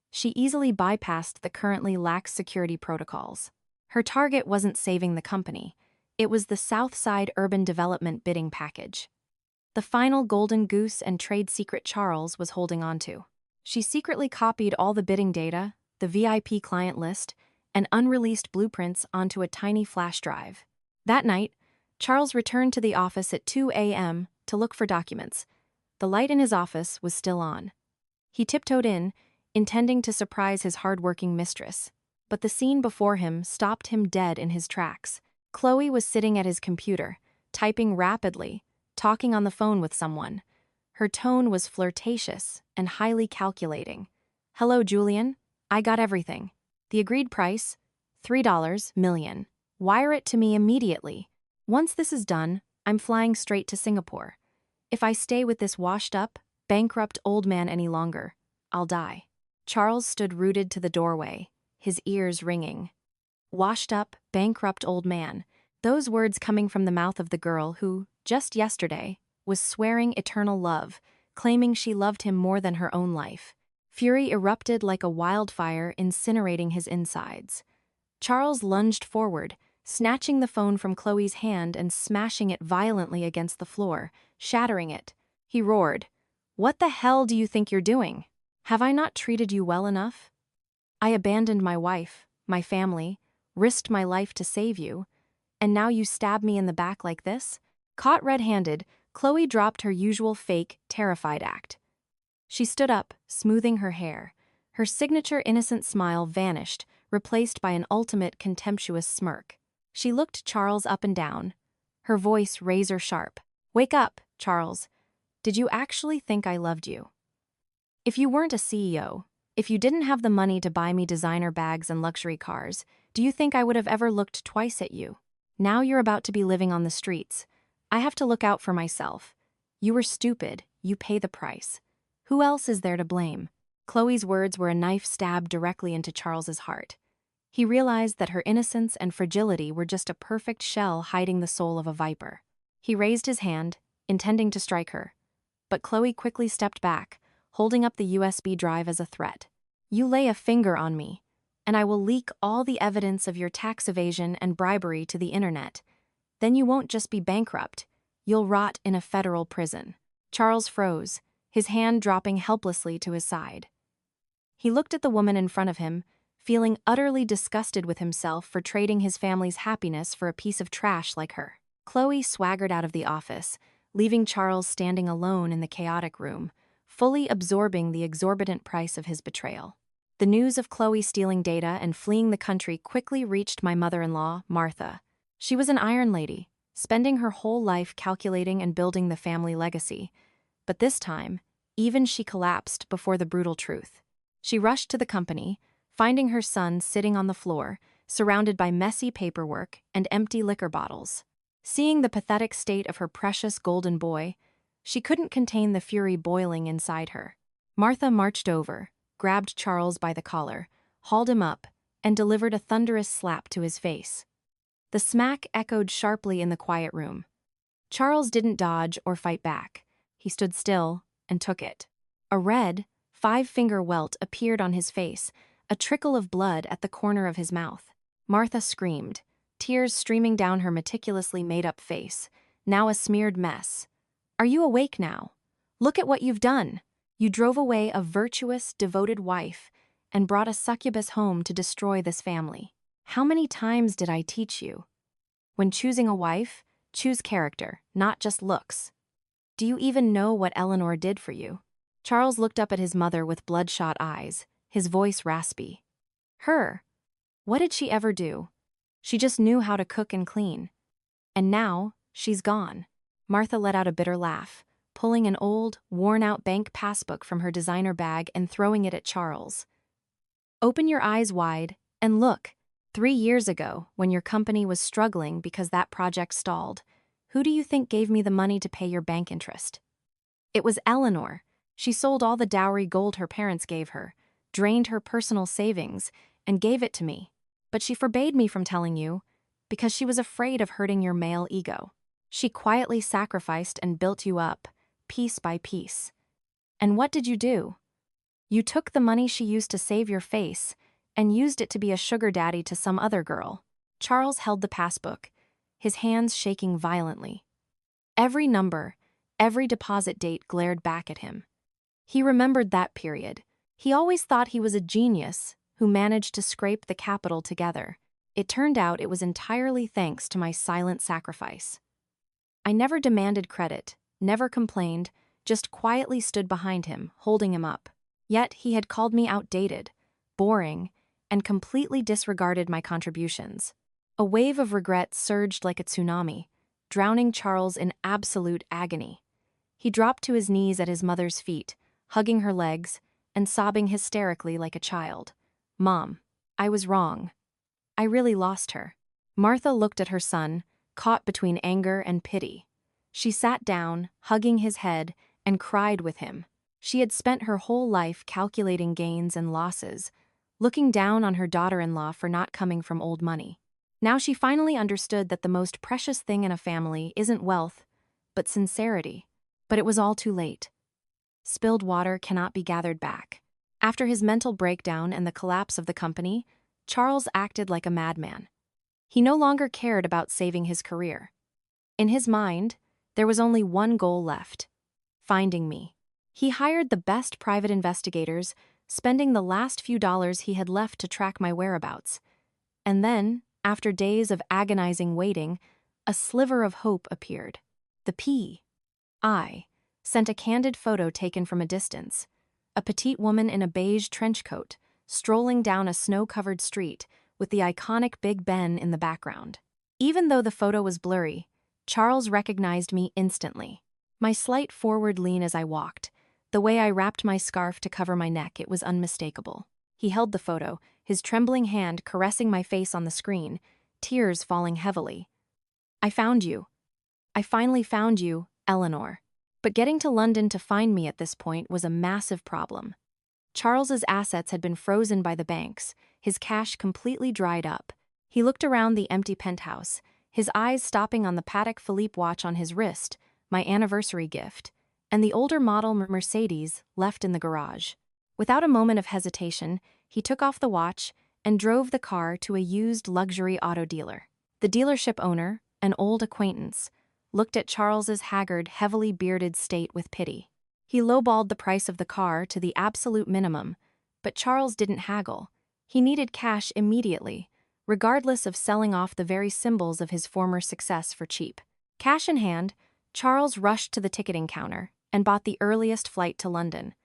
she easily bypassed the currently lax security protocols. Her target wasn't saving the company. It was the Southside Urban Development bidding package. The final golden goose and trade secret Charles was holding onto. She secretly copied all the bidding data, the VIP client list, and unreleased blueprints onto a tiny flash drive. That night, Charles returned to the office at 2 a.m. to look for documents. The light in his office was still on. He tiptoed in, intending to surprise his hard-working mistress. But the scene before him stopped him dead in his tracks. Chloe was sitting at his computer, typing rapidly, talking on the phone with someone. Her tone was flirtatious and highly calculating. "Hello, Julian. I got everything. The agreed price, $3 million. Wire it to me immediately. Once this is done, I'm flying straight to Singapore. If I stay with this washed-up, bankrupt old man any longer, I'll die." Charles stood rooted to the doorway, his ears ringing. Washed-up, bankrupt old man. Those words coming from the mouth of the girl who, just yesterday, was swearing eternal love, claiming she loved him more than her own life. Fury erupted like a wildfire, incinerating his insides. Charles lunged forward, snatching the phone from Chloe's hand and smashing it violently against the floor, shattering it. He roared, "What the hell do you think you're doing? Have I not treated you well enough? I abandoned my wife, my family, risked my life to save you, and now you stab me in the back like this?" Caught red-handed, Chloe dropped her usual fake, terrified act. She stood up, smoothing her hair. Her signature innocent smile vanished, replaced by an ultimate contemptuous smirk. She looked Charles up and down, her voice razor-sharp. "Wake up, Charles. Did you actually think I loved you? If you weren't a CEO, if you didn't have the money to buy me designer bags and luxury cars, do you think I would have ever looked twice at you? Now you're about to be living on the streets. I have to look out for myself. You were stupid, you pay the price. Who else is there to blame?" Chloe's words were a knife stabbed directly into Charles's heart. He realized that her innocence and fragility were just a perfect shell hiding the soul of a viper. He raised his hand, intending to strike her. But Chloe quickly stepped back, holding up the USB drive as a threat. "You lay a finger on me, and I will leak all the evidence of your tax evasion and bribery to the internet. Then you won't just be bankrupt, you'll rot in a federal prison." Charles froze, his hand dropping helplessly to his side. He looked at the woman in front of him, feeling utterly disgusted with himself for trading his family's happiness for a piece of trash like her. Chloe swaggered out of the office, leaving Charles standing alone in the chaotic room, fully absorbing the exorbitant price of his betrayal. The news of Chloe stealing data and fleeing the country quickly reached my mother-in-law, Martha. She was an iron lady, spending her whole life calculating and building the family legacy. But this time, even she collapsed before the brutal truth. She rushed to the company, finding her son sitting on the floor, surrounded by messy paperwork and empty liquor bottles. Seeing the pathetic state of her precious golden boy, she couldn't contain the fury boiling inside her. Martha marched over, grabbed Charles by the collar, hauled him up, and delivered a thunderous slap to his face. The smack echoed sharply in the quiet room. Charles didn't dodge or fight back. He stood still and took it. A red, five-finger welt appeared on his face, a trickle of blood at the corner of his mouth. Martha screamed, tears streaming down her meticulously made-up face, now a smeared mess. "Are you awake now? Look at what you've done. You drove away a virtuous, devoted wife and brought a succubus home to destroy this family. How many times did I teach you? When choosing a wife, choose character, not just looks. Do you even know what Eleanor did for you?" Charles looked up at his mother with bloodshot eyes, his voice raspy. "Her? What did she ever do? She just knew how to cook and clean. And now, she's gone." Martha let out a bitter laugh, pulling an old, worn-out bank passbook from her designer bag and throwing it at Charles. "Open your eyes wide and look. 3 years ago, when your company was struggling because that project stalled, who do you think gave me the money to pay your bank interest? It was Eleanor. She sold all the dowry gold her parents gave her, drained her personal savings, and gave it to me. But she forbade me from telling you, because she was afraid of hurting your male ego. She quietly sacrificed and built you up, piece by piece. And what did you do? You took the money she used to save your face and used it to be a sugar daddy to some other girl." Charles held the passbook, his hands shaking violently. Every number, every deposit date glared back at him. He remembered that period. He always thought he was a genius who managed to scrape the capital together. It turned out it was entirely thanks to my silent sacrifice. I never demanded credit, never complained, just quietly stood behind him, holding him up. Yet he had called me outdated, boring, and completely disregarded my contributions. A wave of regret surged like a tsunami, drowning Charles in absolute agony. He dropped to his knees at his mother's feet, hugging her legs and sobbing hysterically like a child. "Mom, I was wrong. I really lost her." Martha looked at her son, caught between anger and pity. She sat down, hugging his head, and cried with him. She had spent her whole life calculating gains and losses, looking down on her daughter-in-law for not coming from old money. Now she finally understood that the most precious thing in a family isn't wealth, but sincerity. But it was all too late. Spilled water cannot be gathered back. After his mental breakdown and the collapse of the company, Charles acted like a madman. He no longer cared about saving his career. In his mind, there was only one goal left: finding me. He hired the best private investigators, spending the last few dollars he had left to track my whereabouts. And then, after days of agonizing waiting, a sliver of hope appeared. The P.I. sent a candid photo taken from a distance. A petite woman in a beige trench coat, strolling down a snow-covered street with the iconic Big Ben in the background. Even though the photo was blurry, Charles recognized me instantly. My slight forward lean as I walked, the way I wrapped my scarf to cover my neck, it was unmistakable. He held the photo, his trembling hand caressing my face on the screen, tears falling heavily. "I found you. I finally found you, Eleanor." But getting to London to find me at this point was a massive problem. Charles's assets had been frozen by the banks, his cash completely dried up. He looked around the empty penthouse, his eyes stopping on the Patek Philippe watch on his wrist, my anniversary gift, and the older model Mercedes left in the garage. Without a moment of hesitation, he took off the watch and drove the car to a used luxury auto dealer. The dealership owner, an old acquaintance, looked at Charles's haggard, heavily bearded state with pity. He lowballed the price of the car to the absolute minimum, But Charles didn't haggle. He needed cash immediately, regardless of selling off the very symbols of his former success for cheap. Cash in hand, Charles rushed to the ticketing counter and bought the earliest flight to London.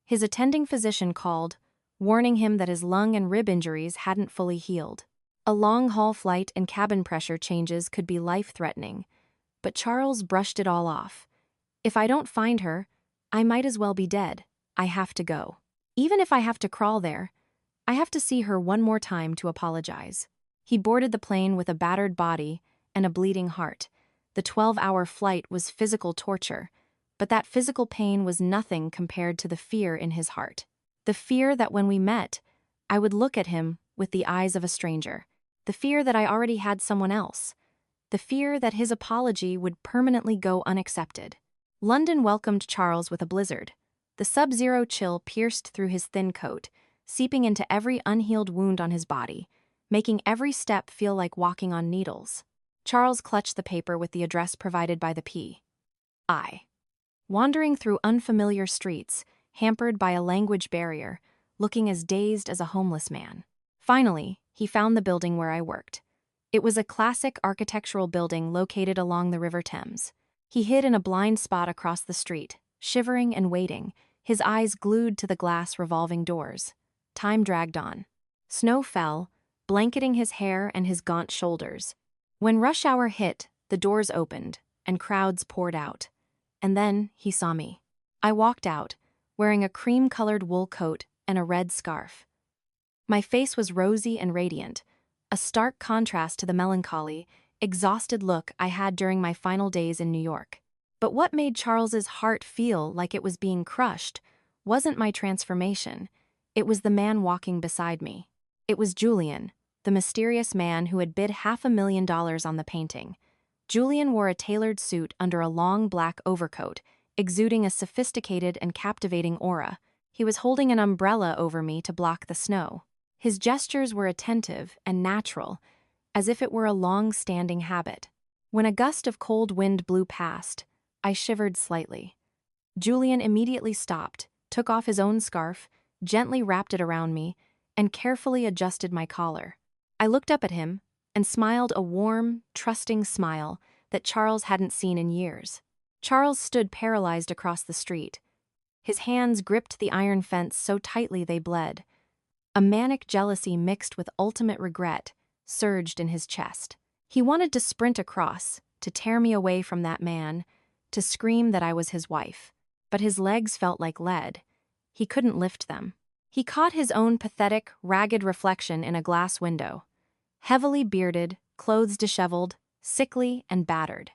His attending physician called, warning him that his lung and rib injuries hadn't fully healed. A long-haul flight and cabin pressure changes could be life-threatening, but Charles brushed it all off. If I don't find her, I might as well be dead. I have to go. Even if I have to crawl there, I have to see her one more time to apologize. He boarded the plane with a battered body and a bleeding heart. The 12-hour flight was physical torture, but that physical pain was nothing compared to the fear in his heart. The fear that when we met, I would look at him with the eyes of a stranger. The fear that I already had someone else. The fear that his apology would permanently go unaccepted. London welcomed Charles with a blizzard. The sub-zero chill pierced through his thin coat, seeping into every unhealed wound on his body, making every step feel like walking on needles. Charles clutched the paper with the address provided by the P.I. Wandering through unfamiliar streets, hampered by a language barrier, looking as dazed as a homeless man. Finally, he found the building where I worked. It was a classic architectural building located along the River Thames. He hid in a blind spot across the street, shivering and waiting, his eyes glued to the glass revolving doors. Time dragged on. Snow fell, blanketing his hair and his gaunt shoulders. When rush hour hit, the doors opened, and crowds poured out. And then he saw me. I walked out, wearing a cream-colored wool coat and a red scarf. My face was rosy and radiant, a stark contrast to the melancholy, exhausted look I had during my final days in New York. But what made Charles's heart feel like it was being crushed wasn't my transformation. It was the man walking beside me. It was Julian, the mysterious man who had bid $500,000 on the painting. Julian wore a tailored suit under a long black overcoat, exuding a sophisticated and captivating aura. He was holding an umbrella over me to block the snow. His gestures were attentive and natural, as if it were a long-standing habit. When a gust of cold wind blew past, I shivered slightly. Julian immediately stopped, took off his own scarf, gently wrapped it around me, and carefully adjusted my collar. I looked up at him and smiled a warm, trusting smile that Charles hadn't seen in years. Charles stood paralyzed across the street. His hands gripped the iron fence so tightly they bled. A manic jealousy mixed with ultimate regret surged in his chest. He wanted to sprint across, to tear me away from that man, to scream that I was his wife. But his legs felt like lead. He couldn't lift them. He caught his own pathetic, ragged reflection in a glass window. Heavily bearded, clothes disheveled, sickly and battered.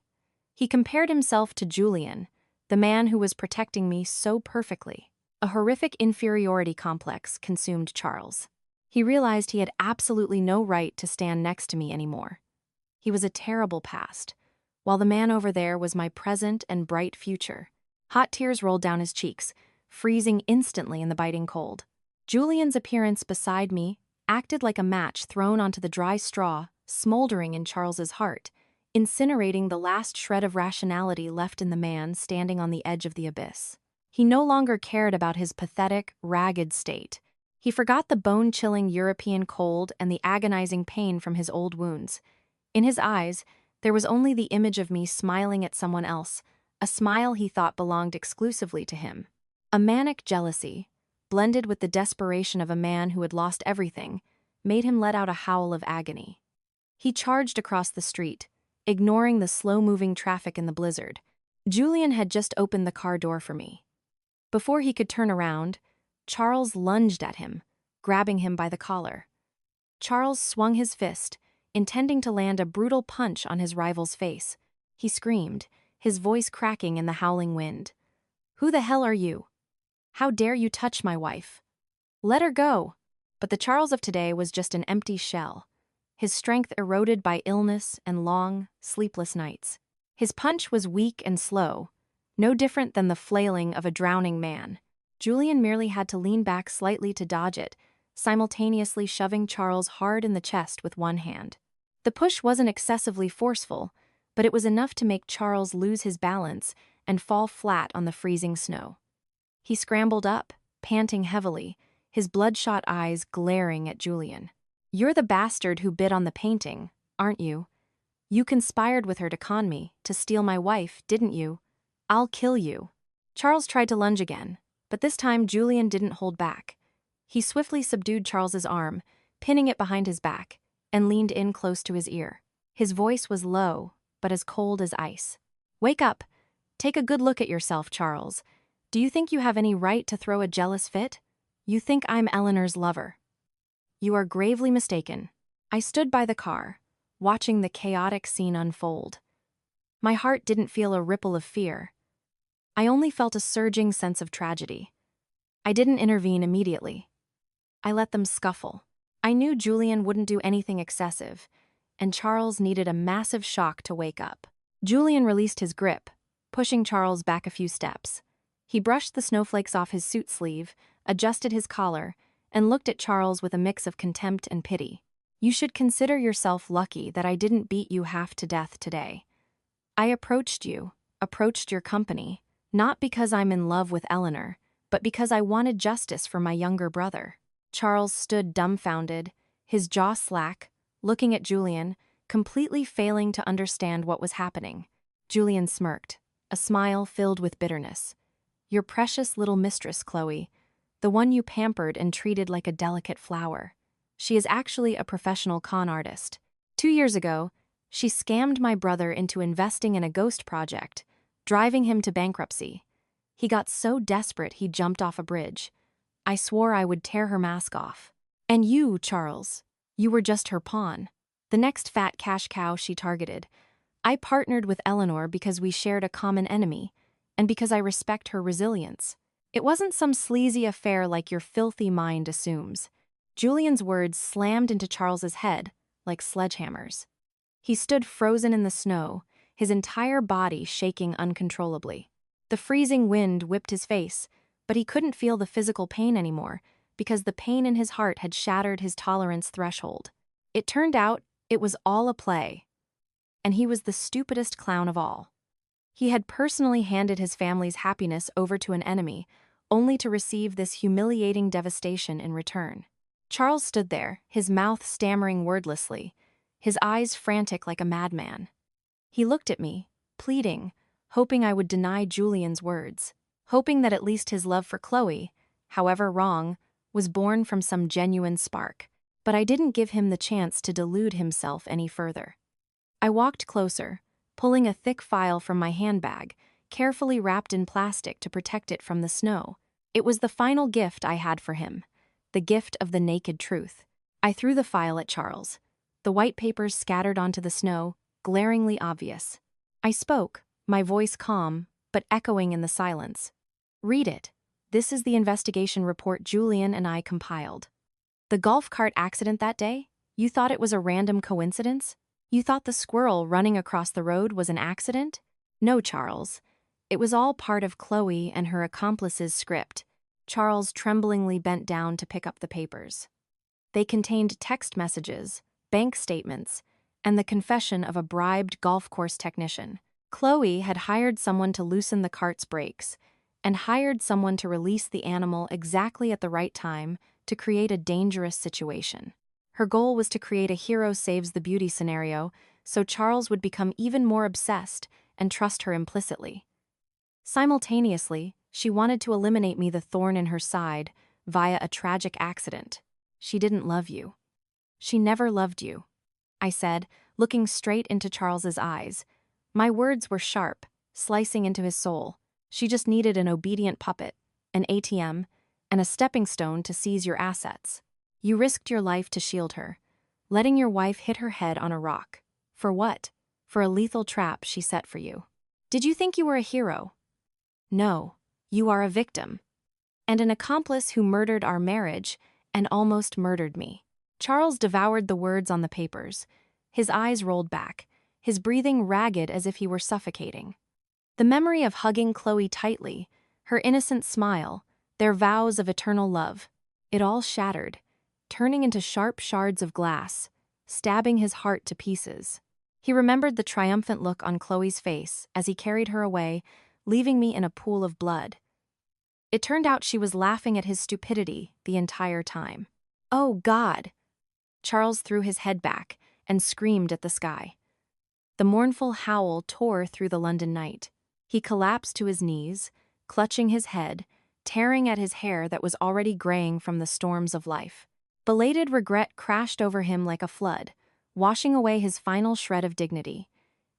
He compared himself to Julian, the man who was protecting me so perfectly. A horrific inferiority complex consumed Charles. He realized he had absolutely no right to stand next to me anymore. He was a terrible past, while the man over there was my present and bright future. Hot tears rolled down his cheeks, freezing instantly in the biting cold. Julian's appearance beside me acted like a match thrown onto the dry straw, smoldering in Charles's heart, incinerating the last shred of rationality left in the man standing on the edge of the abyss. He no longer cared about his pathetic, ragged state. He forgot the bone-chilling European cold and the agonizing pain from his old wounds. In his eyes, there was only the image of me smiling at someone else, a smile he thought belonged exclusively to him. A manic jealousy, blended with the desperation of a man who had lost everything, made him let out a howl of agony. He charged across the street, ignoring the slow-moving traffic in the blizzard. Julian had just opened the car door for me. Before he could turn around, Charles lunged at him, grabbing him by the collar. Charles swung his fist, intending to land a brutal punch on his rival's face. He screamed, his voice cracking in the howling wind. "Who the hell are you? How dare you touch my wife? Let her go!" But the Charles of today was just an empty shell, his strength eroded by illness and long, sleepless nights. His punch was weak and slow, no different than the flailing of a drowning man. Julian merely had to lean back slightly to dodge it, simultaneously shoving Charles hard in the chest with one hand. The push wasn't excessively forceful, but it was enough to make Charles lose his balance and fall flat on the freezing snow. He scrambled up, panting heavily, his bloodshot eyes glaring at Julian. "You're the bastard who bid on the painting, aren't you? You conspired with her to con me, to steal my wife, didn't you? I'll kill you." Charles tried to lunge again, but this time Julian didn't hold back. He swiftly subdued Charles's arm, pinning it behind his back, and leaned in close to his ear. His voice was low, but as cold as ice. "Wake up. Take a good look at yourself, Charles. Do you think you have any right to throw a jealous fit? You think I'm Eleanor's lover. You are gravely mistaken." I stood by the car, watching the chaotic scene unfold. My heart didn't feel a ripple of fear. I only felt a surging sense of tragedy. I didn't intervene immediately. I let them scuffle. I knew Julian wouldn't do anything excessive, and Charles needed a massive shock to wake up. Julian released his grip, pushing Charles back a few steps. He brushed the snowflakes off his suit sleeve, adjusted his collar, and looked at Charles with a mix of contempt and pity. "You should consider yourself lucky that I didn't beat you half to death today. I approached your company, not because I'm in love with Eleanor, but because I wanted justice for my younger brother." Charles stood dumbfounded, his jaw slack, looking at Julian, completely failing to understand what was happening. Julian smirked, a smile filled with bitterness. "Your precious little mistress, Chloe, the one you pampered and treated like a delicate flower. She is actually a professional con artist. 2 years ago, she scammed my brother into investing in a ghost project, driving him to bankruptcy. He got so desperate he jumped off a bridge. I swore I would tear her mask off. And you, Charles, you were just her pawn, the next fat cash cow she targeted. I partnered with Eleanor because we shared a common enemy, and because I respect her resilience. It wasn't some sleazy affair like your filthy mind assumes." Julian's words slammed into Charles's head like sledgehammers. He stood frozen in the snow, his entire body shaking uncontrollably. The freezing wind whipped his face, but he couldn't feel the physical pain anymore because the pain in his heart had shattered his tolerance threshold. It turned out it was all a play, and he was the stupidest clown of all. He had personally handed his family's happiness over to an enemy, only to receive this humiliating devastation in return. Charles stood there, his mouth stammering wordlessly, his eyes frantic like a madman. He looked at me, pleading, hoping I would deny Julian's words, hoping that at least his love for Chloe, however wrong, was born from some genuine spark. But I didn't give him the chance to delude himself any further. I walked closer, pulling a thick file from my handbag, carefully wrapped in plastic to protect it from the snow. It was the final gift I had for him, the gift of the naked truth. I threw the file at Charles, the white papers scattered onto the snow, glaringly obvious. I spoke, my voice calm, but echoing in the silence. "Read it. This is the investigation report Julian and I compiled. The golf cart accident that day? You thought it was a random coincidence? You thought the squirrel running across the road was an accident? No, Charles. It was all part of Chloe and her accomplice's script." Charles tremblingly bent down to pick up the papers. They contained text messages, bank statements, and the confession of a bribed golf course technician. Chloe had hired someone to loosen the cart's brakes, and hired someone to release the animal exactly at the right time to create a dangerous situation. Her goal was to create a hero saves the beauty scenario, so Charles would become even more obsessed and trust her implicitly. Simultaneously, she wanted to eliminate me the thorn in her side via a tragic accident. "She didn't love you. She never loved you," I said, looking straight into Charles's eyes. My words were sharp, slicing into his soul. "She just needed an obedient puppet, an ATM, and a stepping stone to seize your assets. You risked your life to shield her, letting your wife hit her head on a rock. For what? For a lethal trap she set for you. Did you think you were a hero? No, you are a victim. And an accomplice who murdered our marriage and almost murdered me." Charles devoured the words on the papers. His eyes rolled back, his breathing ragged as if he were suffocating. The memory of hugging Chloe tightly, her innocent smile, their vows of eternal love, it all shattered, turning into sharp shards of glass, stabbing his heart to pieces. He remembered the triumphant look on Chloe's face as he carried her away, leaving me in a pool of blood. It turned out she was laughing at his stupidity the entire time. "Oh, God!" Charles threw his head back and screamed at the sky. The mournful howl tore through the London night. He collapsed to his knees, clutching his head, tearing at his hair that was already graying from the storms of life. Belated regret crashed over him like a flood, washing away his final shred of dignity.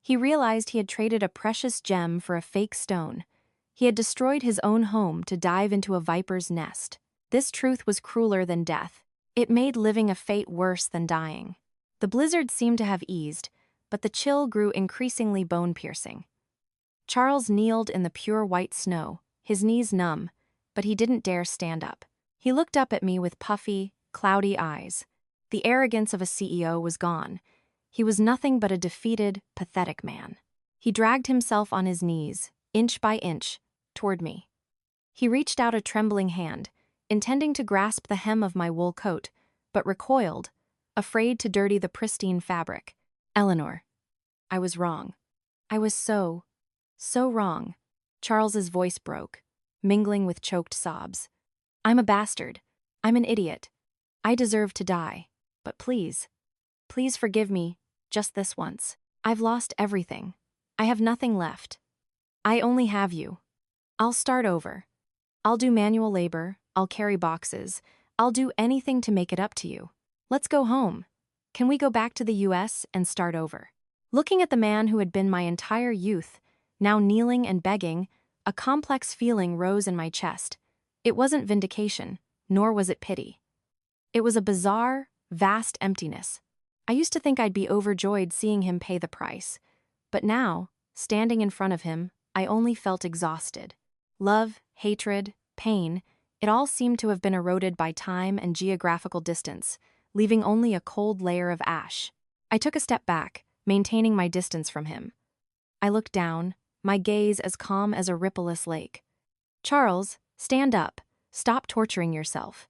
He realized he had traded a precious gem for a fake stone. He had destroyed his own home to dive into a viper's nest. This truth was crueler than death. It made living a fate worse than dying. The blizzard seemed to have eased, but the chill grew increasingly bone-piercing. Charles kneeled in the pure white snow, his knees numb, but he didn't dare stand up. He looked up at me with puffy, cloudy eyes. The arrogance of a CEO was gone. He was nothing but a defeated, pathetic man. He dragged himself on his knees, inch by inch, toward me. He reached out a trembling hand, intending to grasp the hem of my wool coat, but recoiled, afraid to dirty the pristine fabric. "Eleanor, I was wrong. I was so wrong." Charles's voice broke, mingling with choked sobs. "I'm a bastard. I'm an idiot. I deserve to die. But please forgive me, just this once. I've lost everything. I have nothing left. I only have you. I'll start over. I'll do manual labor, I'll carry boxes, I'll do anything to make it up to you. Let's go home. Can we go back to the US and start over?" Looking at the man who had been my entire youth, now kneeling and begging, a complex feeling rose in my chest. It wasn't vindication, nor was it pity. It was a bizarre, vast emptiness. I used to think I'd be overjoyed seeing him pay the price, but now, standing in front of him, I only felt exhausted. Love, hatred, pain, it all seemed to have been eroded by time and geographical distance, leaving only a cold layer of ash. I took a step back, maintaining my distance from him. I looked down, my gaze as calm as a rippleless lake. "Charles, stand up. Stop torturing yourself.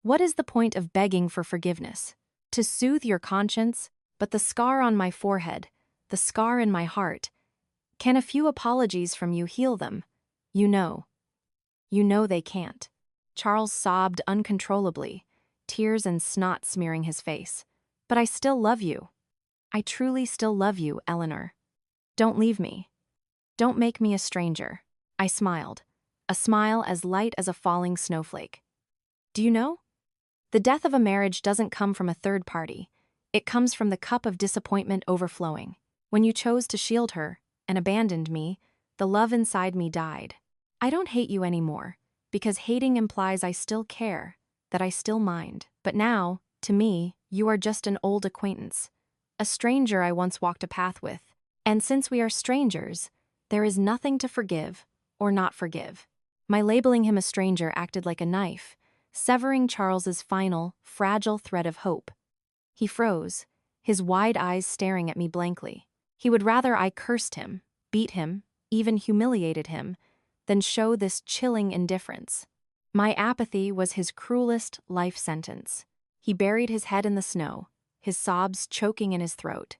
What is the point of begging for forgiveness? To soothe your conscience, but the scar on my forehead, the scar in my heart, can a few apologies from you heal them? You know they can't." Charles sobbed uncontrollably, tears and snot smearing his face. "But I still love you. I truly still love you, Eleanor. Don't leave me. Don't make me a stranger." I smiled, a smile as light as a falling snowflake. "Do you know? The death of a marriage doesn't come from a third party. It comes from the cup of disappointment overflowing. When you chose to shield her and abandoned me, the love inside me died. I don't hate you anymore, because hating implies I still care, that I still mind. But now, to me, you are just an old acquaintance, a stranger I once walked a path with. And since we are strangers, there is nothing to forgive or not forgive." My labeling him a stranger acted like a knife, severing Charles's final, fragile thread of hope. He froze, his wide eyes staring at me blankly. He would rather I cursed him, beat him, even humiliated him, than show this chilling indifference. My apathy was his cruelest life sentence. He buried his head in the snow, his sobs choking in his throat,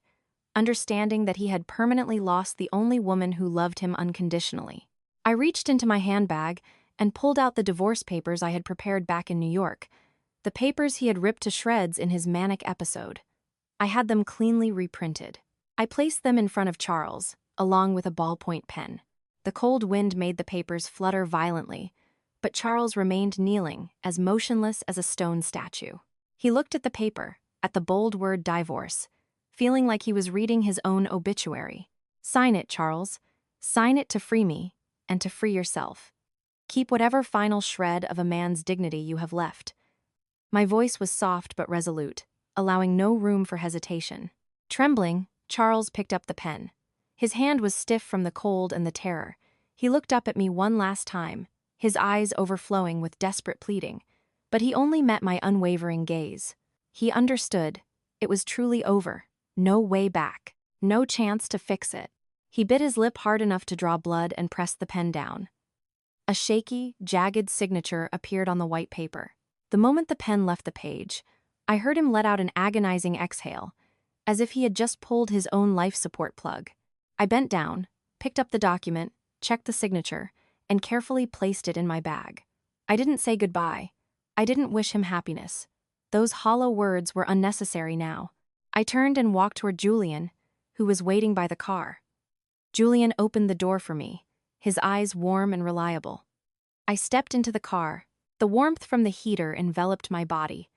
understanding that he had permanently lost the only woman who loved him unconditionally. I reached into my handbag and pulled out the divorce papers I had prepared back in New York, the papers he had ripped to shreds in his manic episode. I had them cleanly reprinted. I placed them in front of Charles, along with a ballpoint pen. The cold wind made the papers flutter violently, but Charles remained kneeling, as motionless as a stone statue. He looked at the paper, at the bold word divorce, feeling like he was reading his own obituary. "Sign it, Charles. Sign it to free me, and to free yourself. Keep whatever final shred of a man's dignity you have left." My voice was soft but resolute, allowing no room for hesitation. Trembling, Charles picked up the pen. His hand was stiff from the cold and the terror. He looked up at me one last time, his eyes overflowing with desperate pleading, but he only met my unwavering gaze. He understood. It was truly over. No way back. No chance to fix it. He bit his lip hard enough to draw blood and pressed the pen down. A shaky, jagged signature appeared on the white paper. The moment the pen left the page, I heard him let out an agonizing exhale, as if he had just pulled his own life support plug. I bent down, picked up the document, checked the signature, and carefully placed it in my bag. I didn't say goodbye. I didn't wish him happiness. Those hollow words were unnecessary now. I turned and walked toward Julian, who was waiting by the car. Julian opened the door for me, his eyes warm and reliable. I stepped into the car. The warmth from the heater enveloped my body,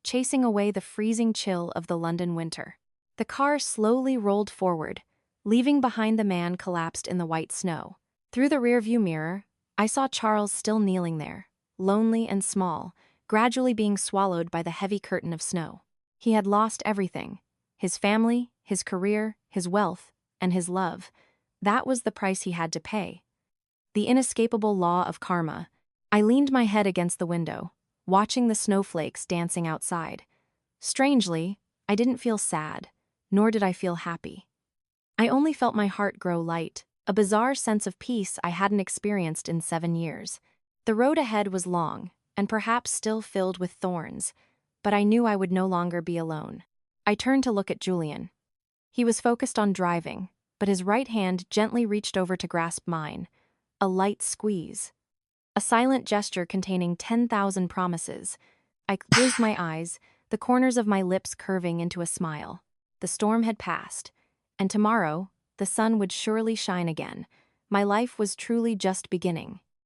chasing away the freezing chill of the London winter. The car slowly rolled forward, leaving behind the man collapsed in the white snow. Through the rearview mirror, I saw Charles still kneeling there, lonely and small, gradually being swallowed by the heavy curtain of snow. He had lost everything: his family, his career, his wealth, and his love. That was the price he had to pay. The inescapable law of karma. I leaned my head against the window, watching the snowflakes dancing outside. Strangely, I didn't feel sad, nor did I feel happy. I only felt my heart grow light, a bizarre sense of peace I hadn't experienced in 7 years. The road ahead was long, and perhaps still filled with thorns, but I knew I would no longer be alone. I turned to look at Julian. He was focused on driving, but his right hand gently reached over to grasp mine. A light squeeze. A silent gesture containing 10,000 promises. I closed my eyes, the corners of my lips curving into a smile. The storm had passed, and tomorrow, the sun would surely shine again. My life was truly just beginning.